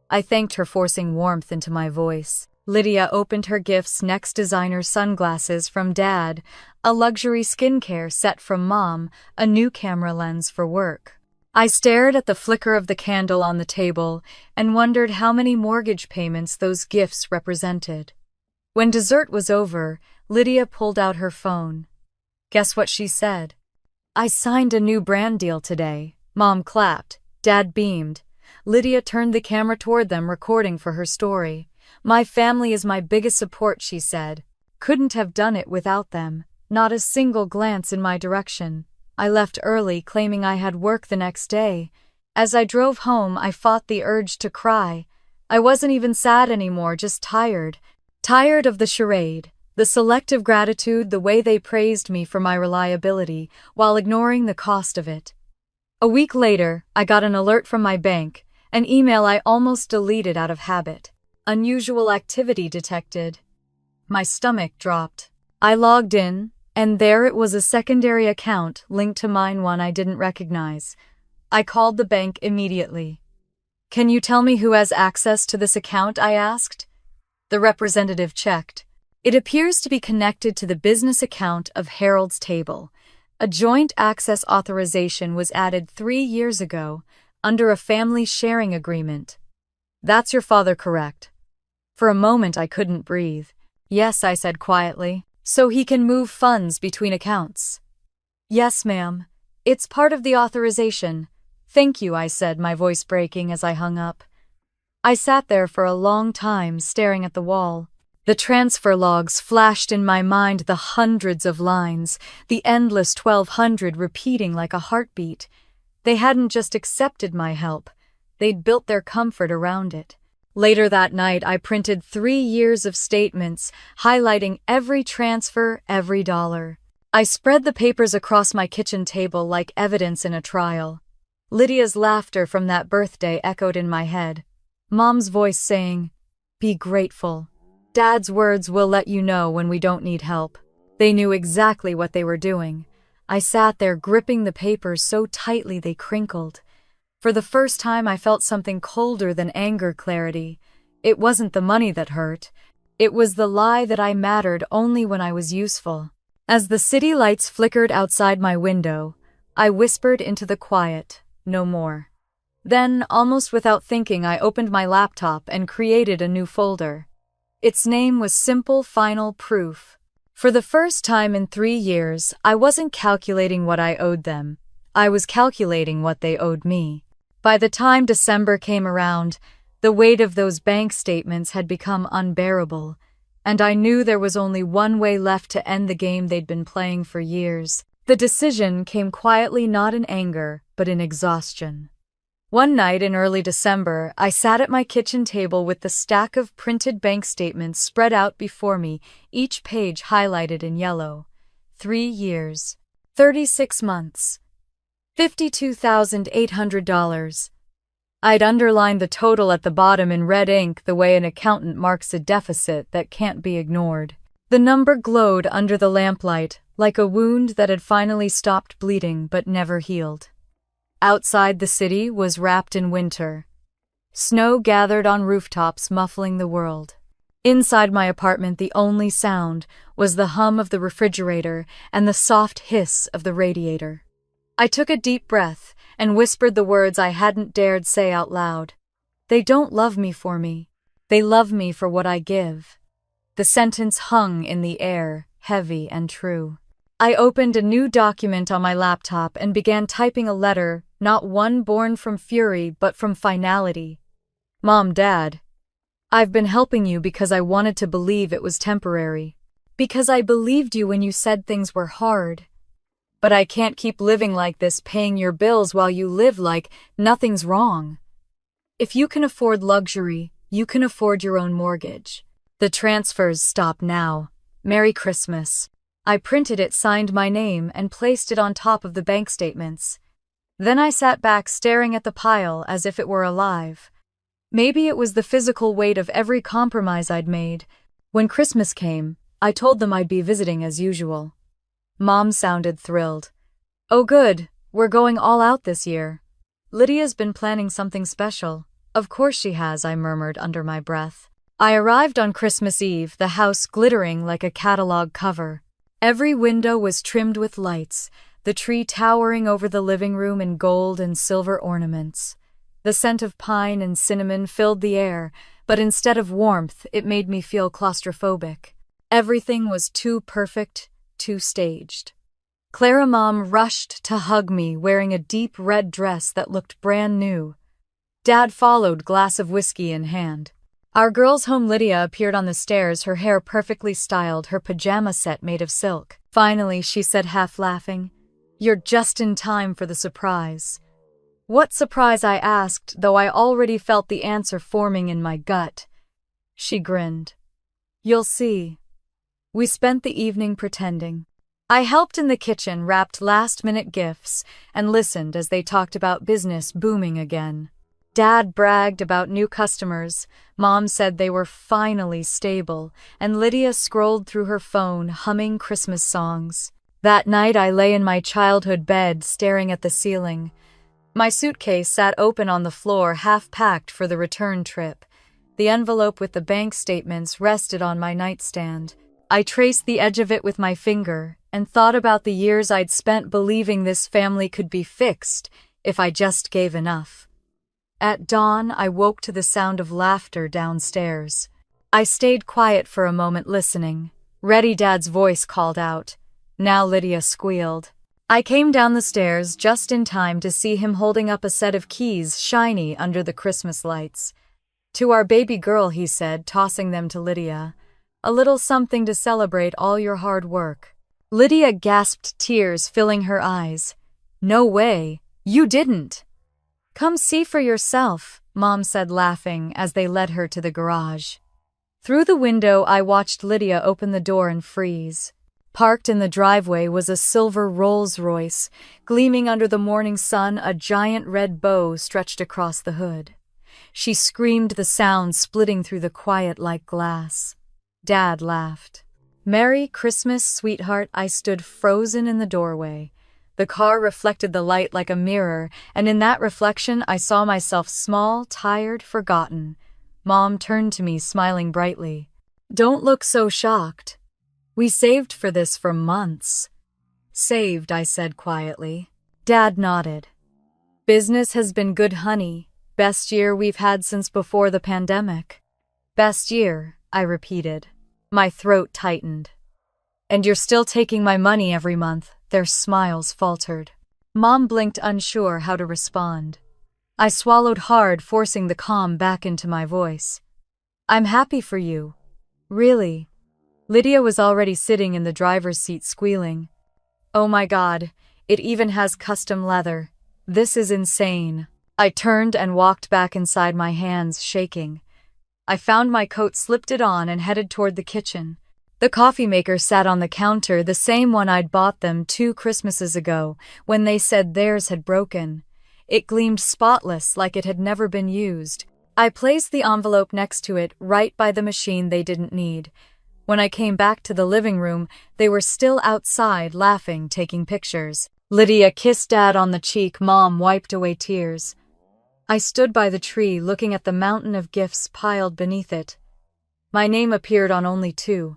I thanked her, forcing warmth into my voice. Lydia opened her gifts, next designer sunglasses from Dad, a luxury skincare set from Mom, a new camera lens for work. I stared at the flicker of the candle on the table and wondered how many mortgage payments those gifts represented. When dessert was over, Lydia pulled out her phone. Guess what she said? "I signed a new brand deal today." Mom clapped. Dad beamed. Lydia turned the camera toward them, recording for her story. "My family is my biggest support," she said. "Couldn't have done it without them." Not a single glance in my direction. I left early, claiming I had work the next day. As I drove home, I fought the urge to cry. I wasn't even sad anymore, just tired. Tired of the charade, The selective gratitude, the way they praised me for my reliability while ignoring the cost of it. A week later, I got an alert from my bank, an email I almost deleted out of habit. Unusual activity detected. My stomach dropped. I logged in, and there it was, a secondary account linked to mine, one I didn't recognize. I called the bank immediately. "Can you tell me who has access to this account?" I asked. The representative checked. "It appears to be connected to the business account of Harold's Table. A joint access authorization was added 3 years ago under a family sharing agreement." "That's your father, correct?" For a moment I couldn't breathe. "Yes," I said quietly. "So he can move funds between accounts?" "Yes, ma'am. It's part of the authorization." "Thank you," I said, my voice breaking as I hung up. I sat there for a long time, staring at the wall. The transfer logs flashed in my mind, the hundreds of lines, the endless 1,200 repeating like a heartbeat. They hadn't just accepted my help, they'd built their comfort around it. Later that night, I printed 3 years of statements, highlighting every transfer, every dollar. I spread the papers across my kitchen table like evidence in a trial. Lydia's laughter from that birthday echoed in my head. Mom's voice saying, "Be grateful." Dad's words, "We'll let you know when we don't need help." They knew exactly what they were doing. I sat there gripping the papers so tightly they crinkled. For the first time I felt something colder than anger, clarity. It wasn't the money that hurt. It was the lie that I mattered only when I was useful. As the city lights flickered outside my window, I whispered into the quiet, "No more." Then, almost without thinking, I opened my laptop and created a new folder. Its name was Simple Final Proof. For the first time in 3 years, I wasn't calculating what I owed them. I was calculating what they owed me. By the time December came around, the weight of those bank statements had become unbearable, and I knew there was only one way left to end the game they'd been playing for years. The decision came quietly, not in anger, but in exhaustion. One night in early December, I sat at my kitchen table with the stack of printed bank statements spread out before me, each page highlighted in yellow. 3 years, 36 months, $52,800. I'd underlined the total at the bottom in red ink, the way an accountant marks a deficit that can't be ignored. The number glowed under the lamplight, like a wound that had finally stopped bleeding but never healed. Outside, the city was wrapped in winter. Snow gathered on rooftops, muffling the world. Inside my apartment, the only sound was the hum of the refrigerator and the soft hiss of the radiator. I took a deep breath and whispered the words I hadn't dared say out loud. "They don't love me for me. They love me for what I give." The sentence hung in the air, heavy and true. I opened a new document on my laptop and began typing a letter, not one born from fury but from finality. "Mom, Dad, I've been helping you because I wanted to believe it was temporary. Because I believed you when you said things were hard. But I can't keep living like this, paying your bills while you live like nothing's wrong. If you can afford luxury, you can afford your own mortgage. The transfers stop now. Merry Christmas." I printed it, signed my name, and placed it on top of the bank statements. Then I sat back, staring at the pile as if it were alive. Maybe it was the physical weight of every compromise I'd made. When Christmas came, I told them I'd be visiting as usual. Mom sounded thrilled. "Oh good, we're going all out this year. Lydia's been planning something special." "Of course she has," I murmured under my breath. I arrived on Christmas Eve, the house glittering like a catalog cover. Every window was trimmed with lights, the tree towering over the living room in gold and silver ornaments. The scent of pine and cinnamon filled the air, but instead of warmth, it made me feel claustrophobic. Everything was too perfect, too staged. Clara Mom rushed to hug me, wearing a deep red dress that looked brand new. Dad followed, glass of whiskey in hand. Our girls' home Lydia appeared on the stairs, her hair perfectly styled, her pajama set made of silk. "Finally," she said, half laughing. "You're just in time for the surprise." "What surprise?" I asked, though I already felt the answer forming in my gut. She grinned. "You'll see." We spent the evening pretending. I helped in the kitchen, wrapped last-minute gifts, and listened as they talked about business booming again. Dad bragged about new customers, Mom said they were finally stable, and Lydia scrolled through her phone, humming Christmas songs. That night I lay in my childhood bed, staring at the ceiling. My suitcase sat open on the floor, half-packed for the return trip. The envelope with the bank statements rested on my nightstand. I traced the edge of it with my finger and thought about the years I'd spent believing this family could be fixed if I just gave enough. At dawn, I woke to the sound of laughter downstairs. I stayed quiet for a moment, listening. Ready, Dad's voice called out. Now Lydia squealed. I came down the stairs just in time to see him holding up a set of keys, shiny under the Christmas lights. To our baby girl, he said, tossing them to Lydia. A little something to celebrate all your hard work. Lydia gasped, tears filling her eyes. No way, you didn't. Come see for yourself, Mom said, laughing as they led her to the garage. Through the window, I watched Lydia open the door and freeze. Parked in the driveway was a silver Rolls Royce, gleaming under the morning sun, a giant red bow stretched across the hood. She screamed, the sound splitting through the quiet like glass. Dad laughed. Merry Christmas, sweetheart. I stood frozen in the doorway. The car reflected the light like a mirror, and in that reflection I saw myself small, tired, forgotten. Mom turned to me, smiling brightly. Don't look so shocked. We saved for this for months. Saved, I said quietly. Dad nodded. Business has been good, honey. Best year we've had since before the pandemic. Best year, I repeated. My throat tightened. And you're still taking my money every month. Their smiles faltered. Mom blinked, unsure how to respond. I swallowed hard, forcing the calm back into my voice. I'm happy for you. Really. Lydia was already sitting in the driver's seat, squealing. Oh my God, it even has custom leather. This is insane. I turned and walked back inside, my hands shaking. I found my coat, slipped it on, and headed toward the kitchen. The coffee maker sat on the counter, the same one I'd bought them 2 Christmases ago, when they said theirs had broken. It gleamed spotless, like it had never been used. I placed the envelope next to it, right by the machine they didn't need. When I came back to the living room, they were still outside, laughing, taking pictures. Lydia kissed Dad on the cheek. Mom wiped away tears. I stood by the tree, looking at the mountain of gifts piled beneath it. My name appeared on only 2.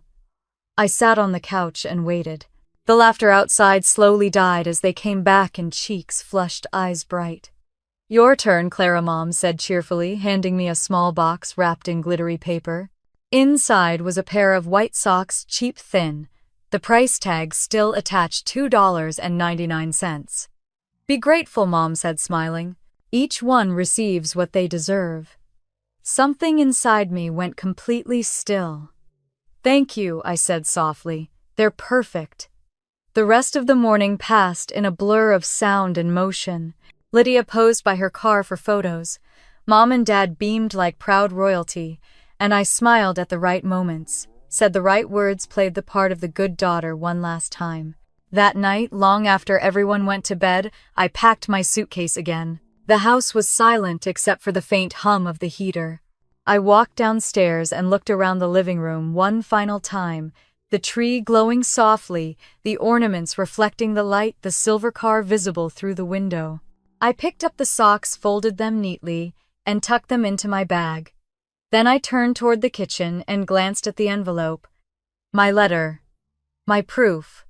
I sat on the couch and waited. The laughter outside slowly died as they came back, in cheeks flushed, eyes bright. Your turn, Clara, Mom said cheerfully, handing me a small box wrapped in glittery paper. Inside was a pair of white socks, cheap, thin. The price tag still attached, $2.99. Be grateful, Mom said, smiling. Each one receives what they deserve. Something inside me went completely still. Thank you, I said softly. They're perfect. The rest of the morning passed in a blur of sound and motion. Lydia posed by her car for photos. Mom and Dad beamed like proud royalty, and I smiled at the right moments, said the right words, played the part of the good daughter one last time. That night, long after everyone went to bed, I packed my suitcase again. The house was silent except for the faint hum of the heater. I walked downstairs and looked around the living room one final time, the tree glowing softly, the ornaments reflecting the light, the silver car visible through the window. I picked up the socks, folded them neatly, and tucked them into my bag. Then I turned toward the kitchen and glanced at the envelope. My letter. My proof.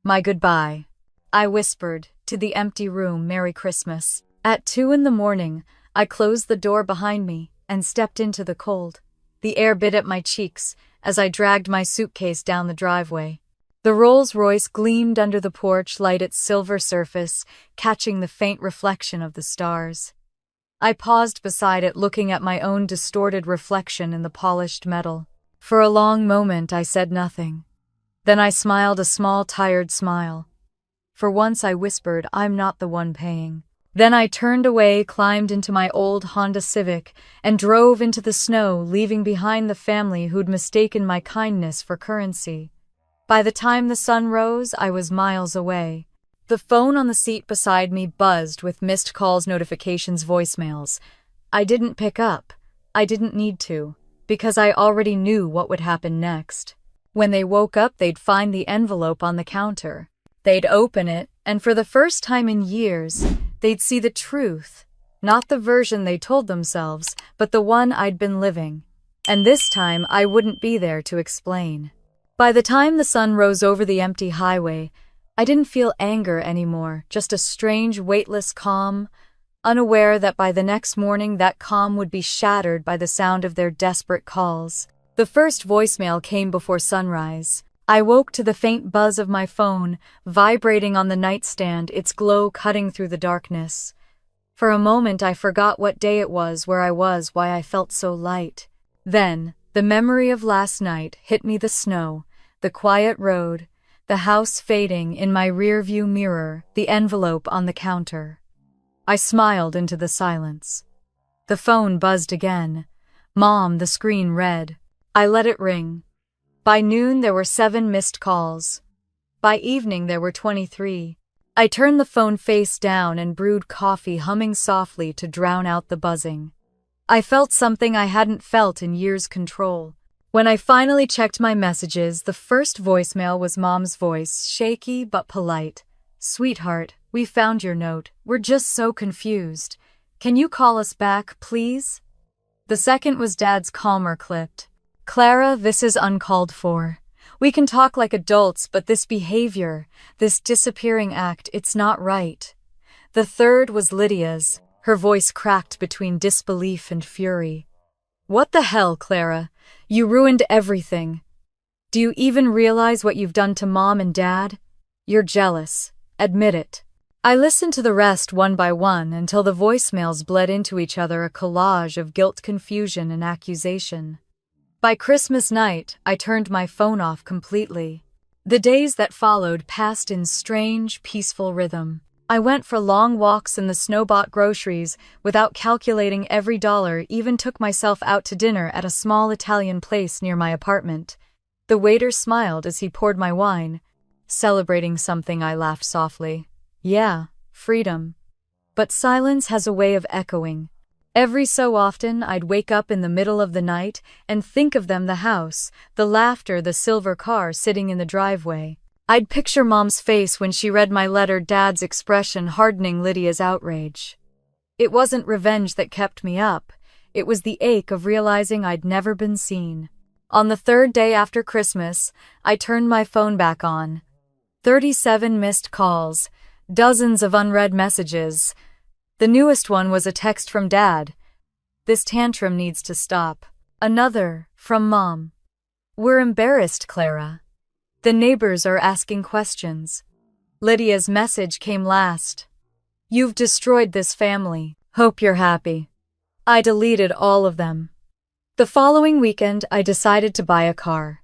My goodbye. I whispered to the empty room, Merry Christmas. At 2 a.m, I closed the door behind me and stepped into the cold. The air bit at my cheeks as I dragged my suitcase down the driveway. The Rolls Royce gleamed under the porch light, its silver surface catching the faint reflection of the stars. I paused beside it, looking at my own distorted reflection in the polished metal. For a long moment I said nothing. Then I smiled, a small, tired smile. For once, I whispered, I'm not the one paying. Then I turned away, climbed into my old Honda Civic, and drove into the snow, leaving behind the family who'd mistaken my kindness for currency. By the time the sun rose, I was miles away. The phone on the seat beside me buzzed with missed calls, notifications, voicemails. I didn't pick up. I didn't need to, because I already knew what would happen next. When they woke up, they'd find the envelope on the counter. They'd open it, and for the first time in years, they'd see the truth. Not the version they told themselves, but the one I'd been living. And this time, I wouldn't be there to explain. By the time the sun rose over the empty highway, I didn't feel anger anymore, just a strange, weightless calm, unaware that by the next morning that calm would be shattered by the sound of their desperate calls. The first voicemail came before sunrise. I woke to the faint buzz of my phone, vibrating on the nightstand, its glow cutting through the darkness. For a moment I forgot what day it was, where I was, why I felt so light. Then, the memory of last night hit me: the snow, the quiet road, the house fading in my rearview mirror, the envelope on the counter. I smiled into the silence. The phone buzzed again. Mom, the screen read. I let it ring. By noon there were 7 missed calls. By evening there were 23. I turned the phone face down and brewed coffee, humming softly to drown out the buzzing. I felt something I hadn't felt in years: control. When I finally checked my messages, the first voicemail was Mom's voice, shaky but polite. Sweetheart, we found your note. We're just so confused. Can you call us back, please? The second was Dad's, calmer, clipped. Clara, this is uncalled for. We can talk like adults, but this behavior, this disappearing act, it's not right. The third was Lydia's, her voice cracked between disbelief and fury. What the hell, Clara? You ruined everything. Do you even realize what you've done to Mom and Dad? You're jealous. Admit it. I listened to the rest one by one until the voicemails bled into each other, a collage of guilt, confusion, and accusation. By Christmas night, I turned my phone off completely. The days that followed passed in strange, peaceful rhythm. I went for long walks in the snow, bought groceries without calculating every dollar, even took myself out to dinner at a small Italian place near my apartment. The waiter smiled as he poured my wine. Celebrating something, I laughed softly. Yeah, freedom. But silence has a way of echoing. Every so often, I'd wake up in the middle of the night and think of them: the house, the laughter, the silver car sitting in the driveway. I'd picture Mom's face when she read my letter, Dad's expression hardening, Lydia's outrage. It wasn't revenge that kept me up. It was the ache of realizing I'd never been seen. On the third day after Christmas, I turned my phone back on. 37 missed calls, dozens of unread messages. The newest one was a text from Dad. This tantrum needs to stop. Another, from Mom. We're embarrassed, Clara. The neighbors are asking questions. Lydia's message came last. You've destroyed this family. Hope you're happy. I deleted all of them. The following weekend, I decided to buy a car.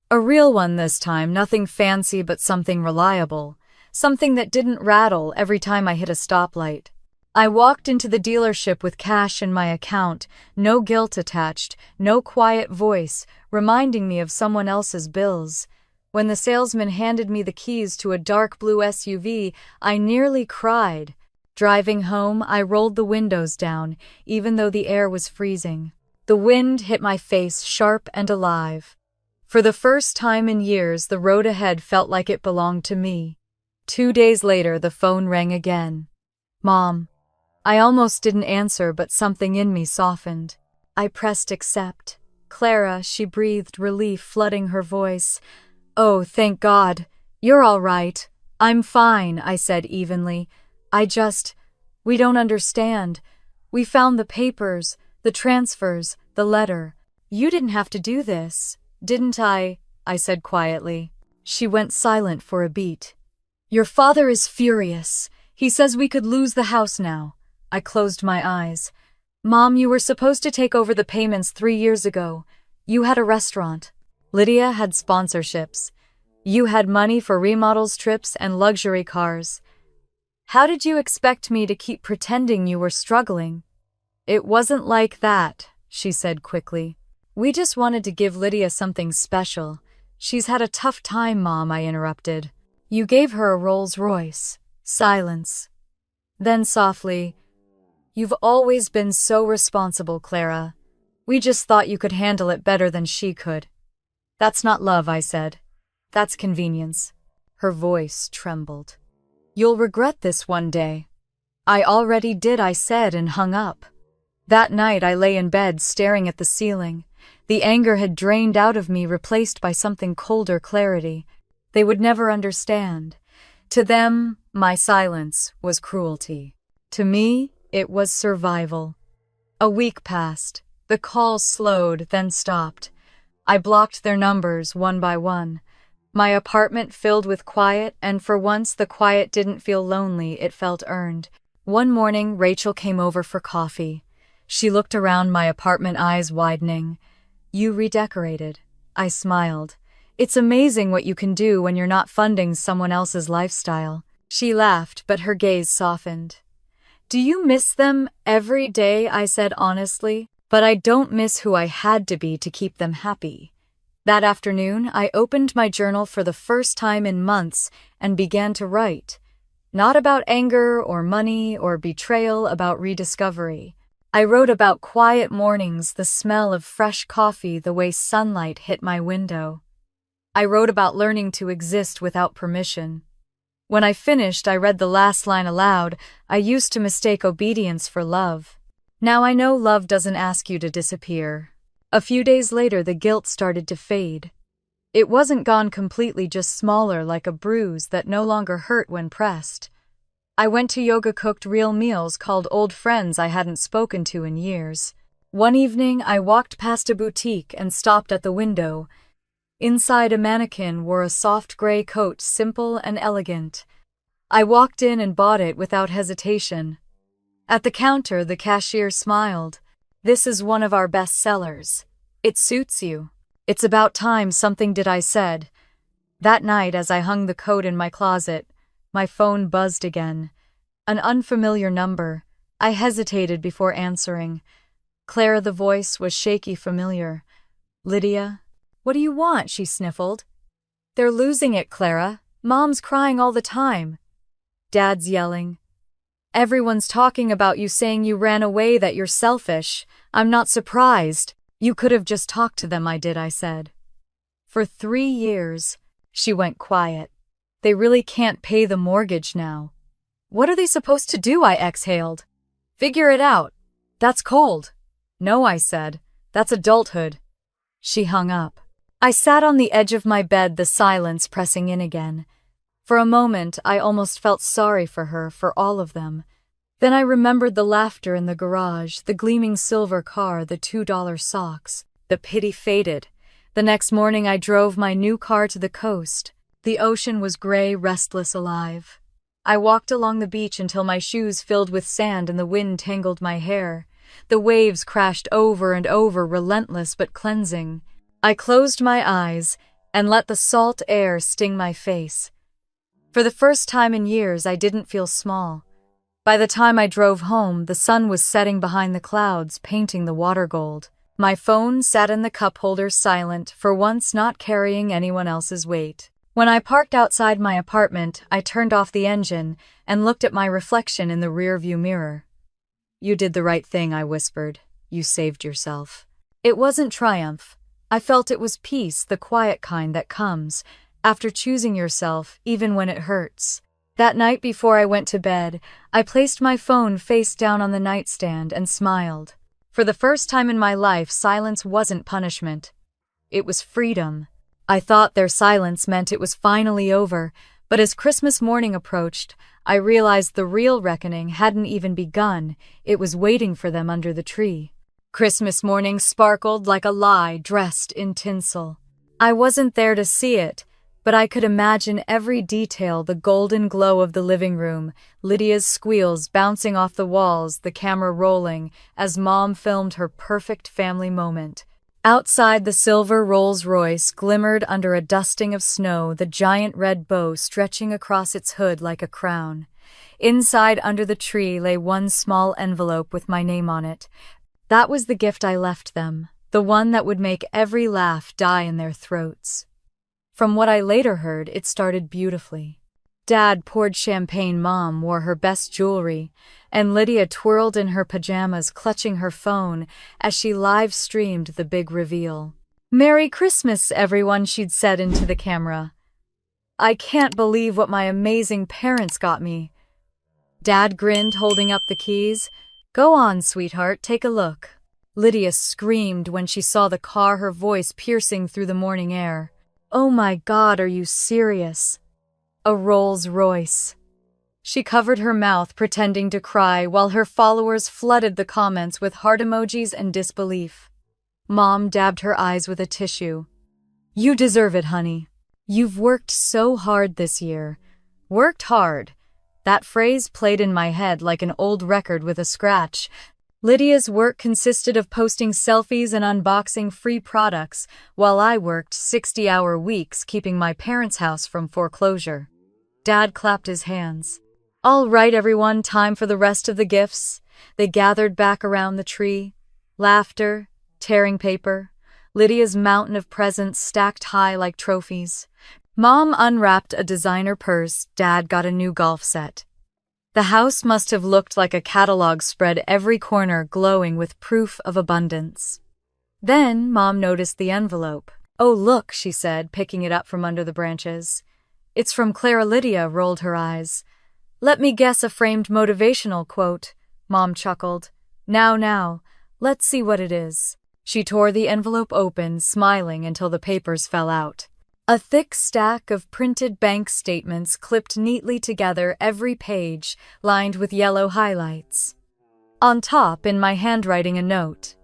A real one this time, nothing fancy but something reliable. Something that didn't rattle every time I hit a stoplight. I walked into the dealership with cash in my account, no guilt attached, no quiet voice reminding me of someone else's bills. When the salesman handed me the keys to a dark blue SUV, I nearly cried. Driving home, I rolled the windows down, even though the air was freezing. The wind hit my face, sharp and alive. For the first time in years, the road ahead felt like it belonged to me. 2 days later, the phone rang again. Mom. I almost didn't answer, but something in me softened. I pressed accept. Clara, she breathed, relief flooding her voice. Oh, thank God. You're all right. I'm fine, I said evenly. We don't understand. We found the papers, the transfers, the letter. You didn't have to do this, didn't I said quietly. She went silent for a beat. Your father is furious. He says we could lose the house now. I closed my eyes. Mom, you were supposed to take over the payments 3 years ago. You had a restaurant. Lydia had sponsorships. You had money for remodels, trips, and luxury cars. How did you expect me to keep pretending you were struggling? It wasn't like that, she said quickly. We just wanted to give Lydia something special. She's had a tough time, Mom, I interrupted. You gave her a Rolls Royce. Silence. Then softly, You've always been so responsible, Clara. We just thought you could handle it better than she could. That's not love, I said. That's convenience. Her voice trembled. You'll regret this one day. I already did, I said, and hung up. That night I lay in bed staring at the ceiling. The anger had drained out of me, replaced by something colder clarity. They would never understand. To them, my silence was cruelty. To me, it was survival. A week passed. The calls slowed, then stopped. I blocked their numbers one by one. My apartment filled with quiet, and for once the quiet didn't feel lonely, it felt earned. One morning, Rachel came over for coffee. She looked around my apartment, eyes widening. You redecorated. I smiled. It's amazing what you can do when you're not funding someone else's lifestyle. She laughed, but her gaze softened. Do you miss them every day? I said honestly. But I don't miss who I had to be to keep them happy. That afternoon, I opened my journal for the first time in months and began to write. Not about anger or money or betrayal, about rediscovery. I wrote about quiet mornings, the smell of fresh coffee, the way sunlight hit my window. I wrote about learning to exist without permission. When I finished, I read the last line aloud. I used to mistake obedience for love. Now I know love doesn't ask you to disappear. A few days later, the guilt started to fade. It wasn't gone completely, just smaller, like a bruise that no longer hurt when pressed. I went to yoga, cooked real meals, called old friends I hadn't spoken to in years. One evening, I walked past a boutique and stopped at the window. Inside, a mannequin wore a soft gray coat, simple and elegant. I walked in and bought it without hesitation. At the counter, the cashier smiled. This is one of our best sellers. It suits you. It's about time something did, I said. That night, as I hung the coat in my closet, my phone buzzed again. An unfamiliar number. I hesitated before answering. Clara, the voice was shaky, familiar. Lydia? What do you want? She sniffled. They're losing it, Clara. Mom's crying all the time. Dad's yelling. Everyone's talking about you, saying you ran away, that you're selfish. I'm not surprised. You could have just talked to them. I did, I said. For 3 years. She went quiet. They really can't pay the mortgage now. What are they supposed to do? I exhaled. Figure it out. That's cold. No, I said. That's adulthood. She hung up. I sat on the edge of my bed, the silence pressing in again. For a moment, I almost felt sorry for her, for all of them. Then I remembered the laughter in the garage, the gleaming silver car, the $2 socks. The pity faded. The next morning, I drove my new car to the coast. The ocean was gray, restless, alive. I walked along the beach until my shoes filled with sand and the wind tangled my hair. The waves crashed over and over, relentless but cleansing. I closed my eyes and let the salt air sting my face. For the first time in years, I didn't feel small. By the time I drove home, the sun was setting behind the clouds, painting the water gold. My phone sat in the cup holder, silent, for once not carrying anyone else's weight. When I parked outside my apartment, I turned off the engine and looked at my reflection in the rearview mirror. You did the right thing, I whispered. You saved yourself. It wasn't triumph. I felt it was peace, the quiet kind that comes after choosing yourself, even when it hurts. That night before I went to bed, I placed my phone face down on the nightstand and smiled. For the first time in my life, silence wasn't punishment. It was freedom. I thought their silence meant it was finally over, but as Christmas morning approached, I realized the real reckoning hadn't even begun. It was waiting for them under the tree. Christmas morning sparkled like a lie dressed in tinsel. I wasn't there to see it, but I could imagine every detail, the golden glow of the living room, Lydia's squeals bouncing off the walls, the camera rolling as Mom filmed her perfect family moment. Outside, the silver Rolls Royce glimmered under a dusting of snow, the giant red bow stretching across its hood like a crown. Inside, under the tree, lay one small envelope with my name on it. That was the gift I left them, the one that would make every laugh die in their throats. From what I later heard, it started beautifully. Dad poured champagne, Mom wore her best jewelry, and Lydia twirled in her pajamas, clutching her phone as she live-streamed the big reveal. "Merry Christmas, everyone," she'd said into the camera. "I can't believe what my amazing parents got me." Dad grinned, holding up the keys. "Go on, sweetheart, take a look." Lydia screamed when she saw the car, her voice piercing through the morning air. "Oh my God, are you serious? A Rolls Royce." She covered her mouth, pretending to cry, while her followers flooded the comments with heart emojis and disbelief. Mom dabbed her eyes with a tissue. "You deserve it, honey. You've worked so hard this year." Worked hard. That phrase played in my head like an old record with a scratch. Lydia's work consisted of posting selfies and unboxing free products, while I worked 60-hour weeks keeping my parents' house from foreclosure. Dad clapped his hands. "All right, everyone, time for the rest of the gifts." They gathered back around the tree. Laughter, tearing paper, Lydia's mountain of presents stacked high like trophies. Mom unwrapped a designer purse, Dad got a new golf set. The house must have looked like a catalog spread, every corner glowing with proof of abundance. Then Mom noticed the envelope. "Oh, look," she said, picking it up from under the branches. "It's from Clara." Lydia rolled her eyes. "Let me guess, a framed motivational quote." Mom chuckled. Now, let's see what it is." She tore the envelope open, smiling until the papers fell out. A thick stack of printed bank statements clipped neatly together, every page lined with yellow highlights. On top, in my handwriting, a note.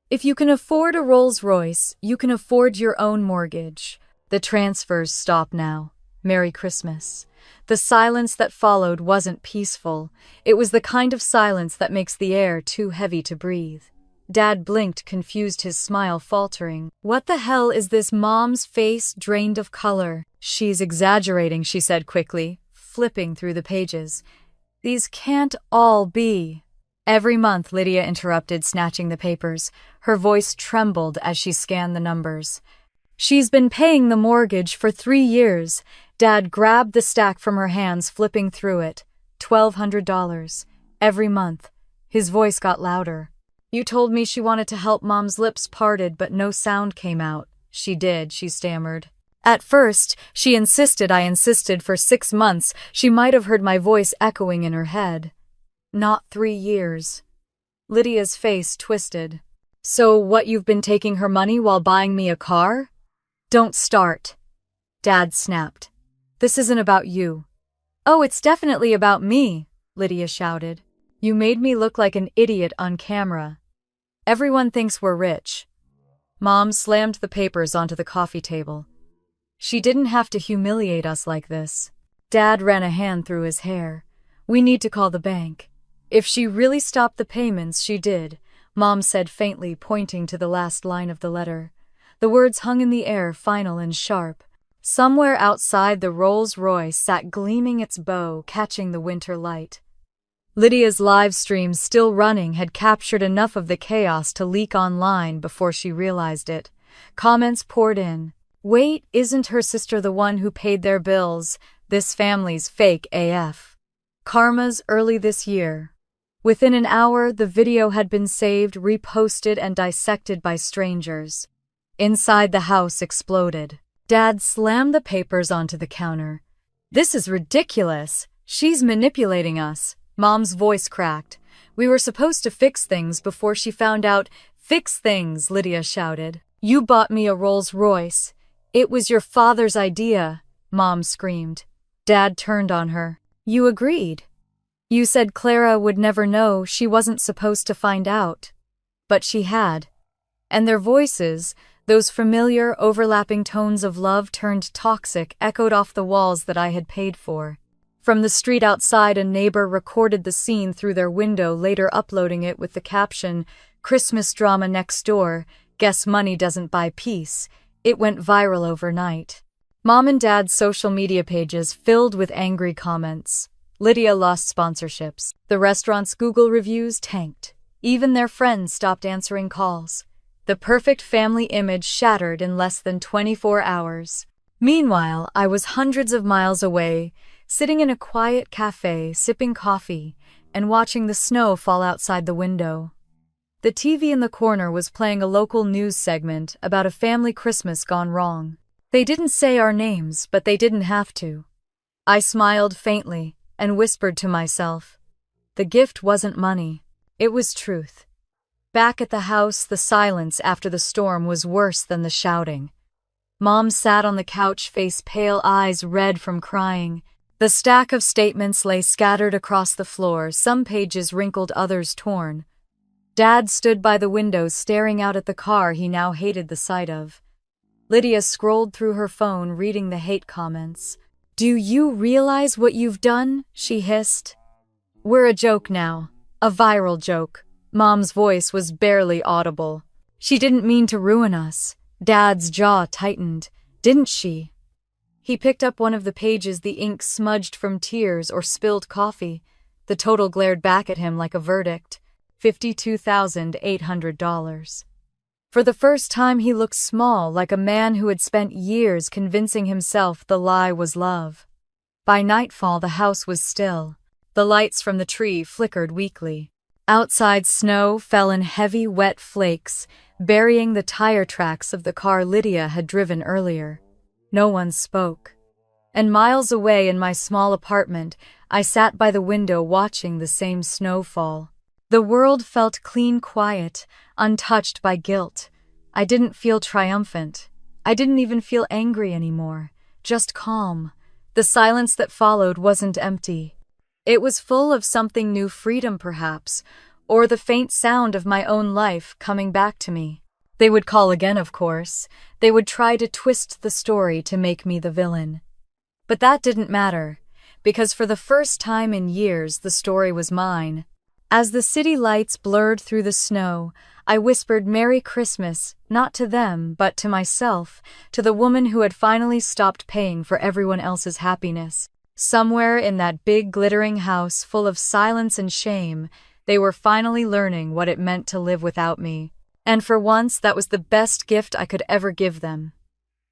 "If you can afford a Rolls Royce, you can afford your own mortgage. The transfers stop now. Merry Christmas." The silence that followed wasn't peaceful. It was the kind of silence that makes the air too heavy to breathe. Dad blinked, confused, his smile faltering. "What the hell is this?" Mom's face drained of color. "She's exaggerating," she said quickly, flipping through the pages. "These can't all be." "Every month," Lydia interrupted, snatching the papers. Her voice trembled as she scanned the numbers. "She's been paying the mortgage for 3 years. Dad grabbed the stack from her hands, flipping through it. $1,200. Every month. His voice got louder. "You told me she wanted to help." Mom's lips parted, but no sound came out. "She did," she stammered. "At first, she insisted. I insisted for 6 months. She might have heard my voice echoing in her head. Not 3 years. Lydia's face twisted. "So what, you've been taking her money while buying me a car?" "Don't start." Dad snapped. "This isn't about you." "Oh, it's definitely about me," Lydia shouted. "You made me look like an idiot on camera. Everyone thinks we're rich." Mom slammed the papers onto the coffee table. "She didn't have to humiliate us like this." Dad ran a hand through his hair. "We need to call the bank." "If she really stopped the payments, she did," Mom said faintly, pointing to the last line of the letter. The words hung in the air, final and sharp. Somewhere outside, the Rolls Royce sat gleaming its bow, catching the winter light. Lydia's live stream, still running, had captured enough of the chaos to leak online before she realized it. Comments poured in. "Wait, isn't her sister the one who paid their bills? This family's fake AF. Karma's early this year." Within an hour, the video had been saved, reposted, and dissected by strangers. Inside, the house exploded. Dad slammed the papers onto the counter. "This is ridiculous. She's manipulating us." Mom's voice cracked. "We were supposed to fix things before she found out." "Fix things," Lydia shouted. "You bought me a Rolls Royce. It was your father's idea," Mom screamed. Dad turned on her. "You agreed. You said Clara would never know. She wasn't supposed to find out." But she had. And their voices, those familiar, overlapping tones of love turned toxic, echoed off the walls that I had paid for. From the street outside, a neighbor recorded the scene through their window, later uploading it with the caption, "Christmas drama next door. Guess money doesn't buy peace." It went viral overnight. Mom and Dad's social media pages filled with angry comments. Lydia lost sponsorships. The restaurant's Google reviews tanked. Even their friends stopped answering calls. The perfect family image shattered in less than 24 hours. Meanwhile, I was hundreds of miles away, sitting in a quiet cafe, sipping coffee, and watching the snow fall outside the window. The TV in the corner was playing a local news segment about a family Christmas gone wrong. They didn't say our names, but they didn't have to. I smiled faintly and whispered to myself, the gift wasn't money, it was truth. Back at the house, the silence after the storm was worse than the shouting. Mom sat on the couch, face pale, eyes red from crying. The stack of statements lay scattered across the floor, some pages wrinkled, others torn. Dad stood by the window, staring out at the car he now hated the sight of. Lydia scrolled through her phone, reading the hate comments. "Do you realize what you've done?" she hissed. "We're a joke now. A viral joke." Mom's voice was barely audible. "She didn't mean to ruin us." Dad's jaw tightened. "Didn't she?" He picked up one of the pages, the ink smudged from tears or spilled coffee. The total glared back at him like a verdict. $52,800. For the first time he looked small, like a man who had spent years convincing himself the lie was love. By nightfall the house was still. The lights from the tree flickered weakly. Outside, snow fell in heavy, wet flakes, burying the tire tracks of the car Lydia had driven earlier. No one spoke. And miles away in my small apartment, I sat by the window watching the same snowfall. The world felt clean, quiet, untouched by guilt. I didn't feel triumphant. I didn't even feel angry anymore, just calm. The silence that followed wasn't empty. It was full of something new, freedom perhaps, or the faint sound of my own life coming back to me. They would call again, of course. They would try to twist the story to make me the villain. But that didn't matter, because for the first time in years the story was mine. As the city lights blurred through the snow, I whispered Merry Christmas, not to them, but to myself, to the woman who had finally stopped paying for everyone else's happiness. Somewhere in that big glittering house full of silence and shame, they were finally learning what it meant to live without me. And for once, that was the best gift I could ever give them.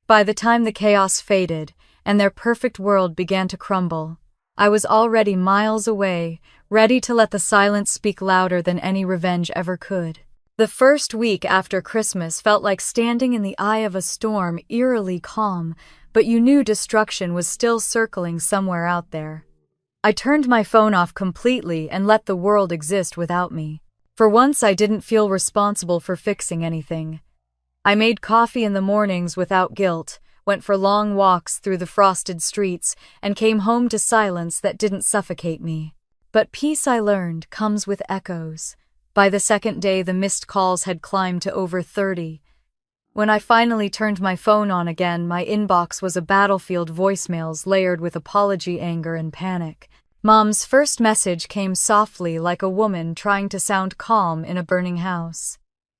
By the time the chaos faded and their perfect world began to crumble, I was already miles away, ready to let the silence speak louder than any revenge ever could. The first week after Christmas felt like standing in the eye of a storm, eerily calm, but you knew destruction was still circling somewhere out there. I turned my phone off completely and let the world exist without me. For once, I didn't feel responsible for fixing anything. I made coffee in the mornings without guilt, went for long walks through the frosted streets, and came home to silence that didn't suffocate me. But peace, I learned, comes with echoes. By the second day, the missed calls had climbed to over 30. When I finally turned my phone on again, my inbox was a battlefield, voicemails layered with apology, anger, and panic. Mom's first message came softly, like a woman trying to sound calm in a burning house.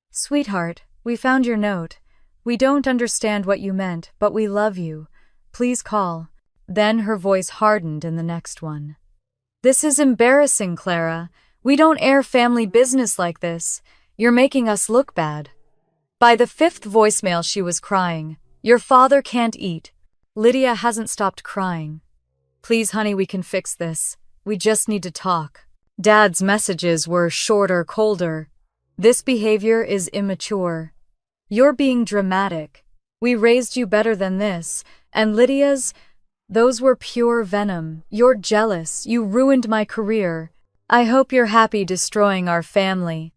"Sweetheart, we found your note. We don't understand what you meant, but we love you. Please call." Then her voice hardened in the next one. "This is embarrassing, Clara. We don't air family business like this. You're making us look bad." By the fifth voicemail, she was crying. "Your father can't eat." Lydia hasn't stopped crying. "Please, honey, we can fix this. We just need to talk." Dad's messages were shorter, colder. "This behavior is immature. You're being dramatic. We raised you better than this." And Lydia's, "Those were pure venom. You're jealous. You ruined my career. I hope you're happy destroying our family."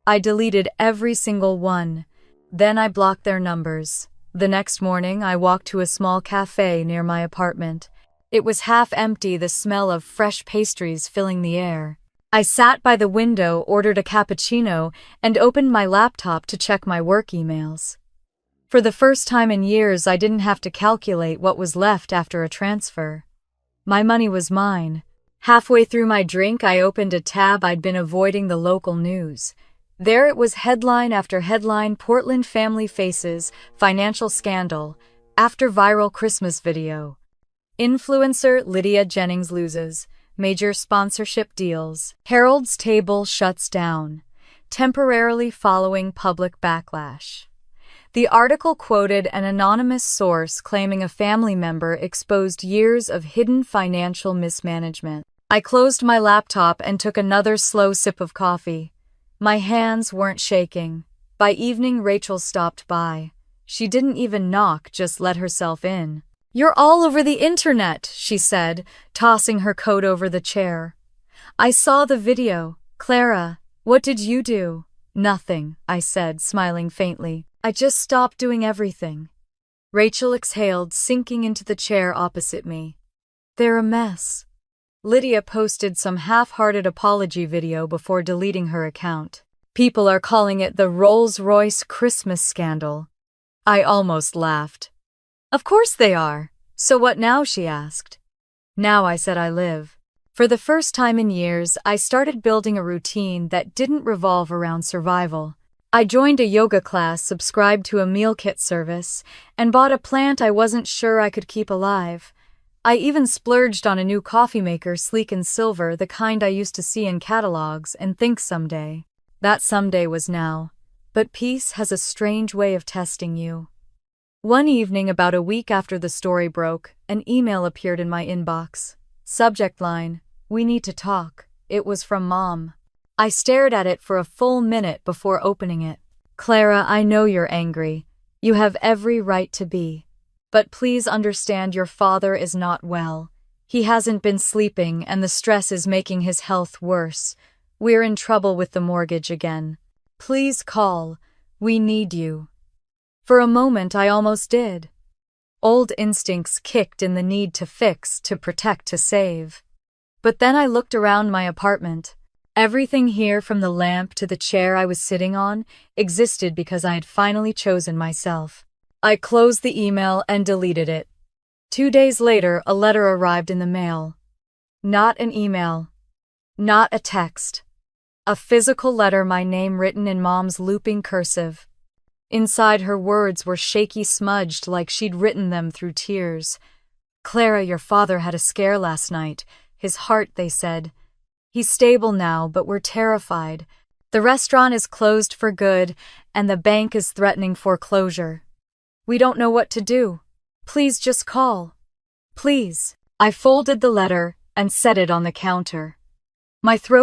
I deleted every single one. Then I blocked their numbers. The next morning, I walked to a small cafe near my apartment. It was half empty, the smell of fresh pastries filling the air. I sat by the window, ordered a cappuccino, and opened my laptop to check my work emails. For the first time in years, I didn't have to calculate what was left after a transfer. My money was mine. Halfway through my drink, I opened a tab I'd been avoiding, the local news. There it was, headline after headline: Portland family faces financial scandal after viral Christmas video. Influencer Lydia Jennings loses major sponsorship deals. Harold's Table shuts down, temporarily following public backlash. The article quoted an anonymous source claiming a family member exposed years of hidden financial mismanagement. I closed my laptop and took another slow sip of coffee. My hands weren't shaking. By evening, Rachel stopped by. She didn't even knock, just let herself in. "You're all over the internet," she said, tossing her coat over the chair. "I saw the video. Clara, what did you do?" "Nothing," I said, smiling faintly. "I just stopped doing everything." Rachel exhaled, sinking into the chair opposite me. "They're a mess." Lydia posted some half-hearted apology video before deleting her account. "People are calling it the Rolls Royce Christmas scandal." I almost laughed. "Of course they are. So what now?" she asked. "Now," I said, "I live." For the first time in years, I started building a routine that didn't revolve around survival. I joined a yoga class, subscribed to a meal kit service, and bought a plant I wasn't sure I could keep alive. I even splurged on a new coffee maker, sleek and silver, the kind I used to see in catalogs and think someday. That someday was now. But peace has a strange way of testing you. One evening, about a week after the story broke, an email appeared in my inbox. Subject line, "We need to talk." It was from Mom. I stared at it for a full minute before opening it. "Clara, I know you're angry. You have every right to be. But please understand your father is not well. He hasn't been sleeping and the stress is making his health worse. We're in trouble with the mortgage again. Please call. We need you." For a moment, I almost did. Old instincts kicked in, the need to fix, to protect, to save. But then I looked around my apartment. Everything here, from the lamp to the chair I was sitting on, existed because I had finally chosen myself. I closed the email and deleted it. 2 days later, a letter arrived in the mail. Not an email. Not a text. A physical letter, my name written in Mom's looping cursive. Inside, her words were shaky, smudged, like she'd written them through tears. "Clara, your father had a scare last night. His heart, they said. He's stable now, but we're terrified. The restaurant is closed for good, and the bank is threatening foreclosure. We don't know what to do. Please just call. Please." I folded the letter and set it on the counter. My throat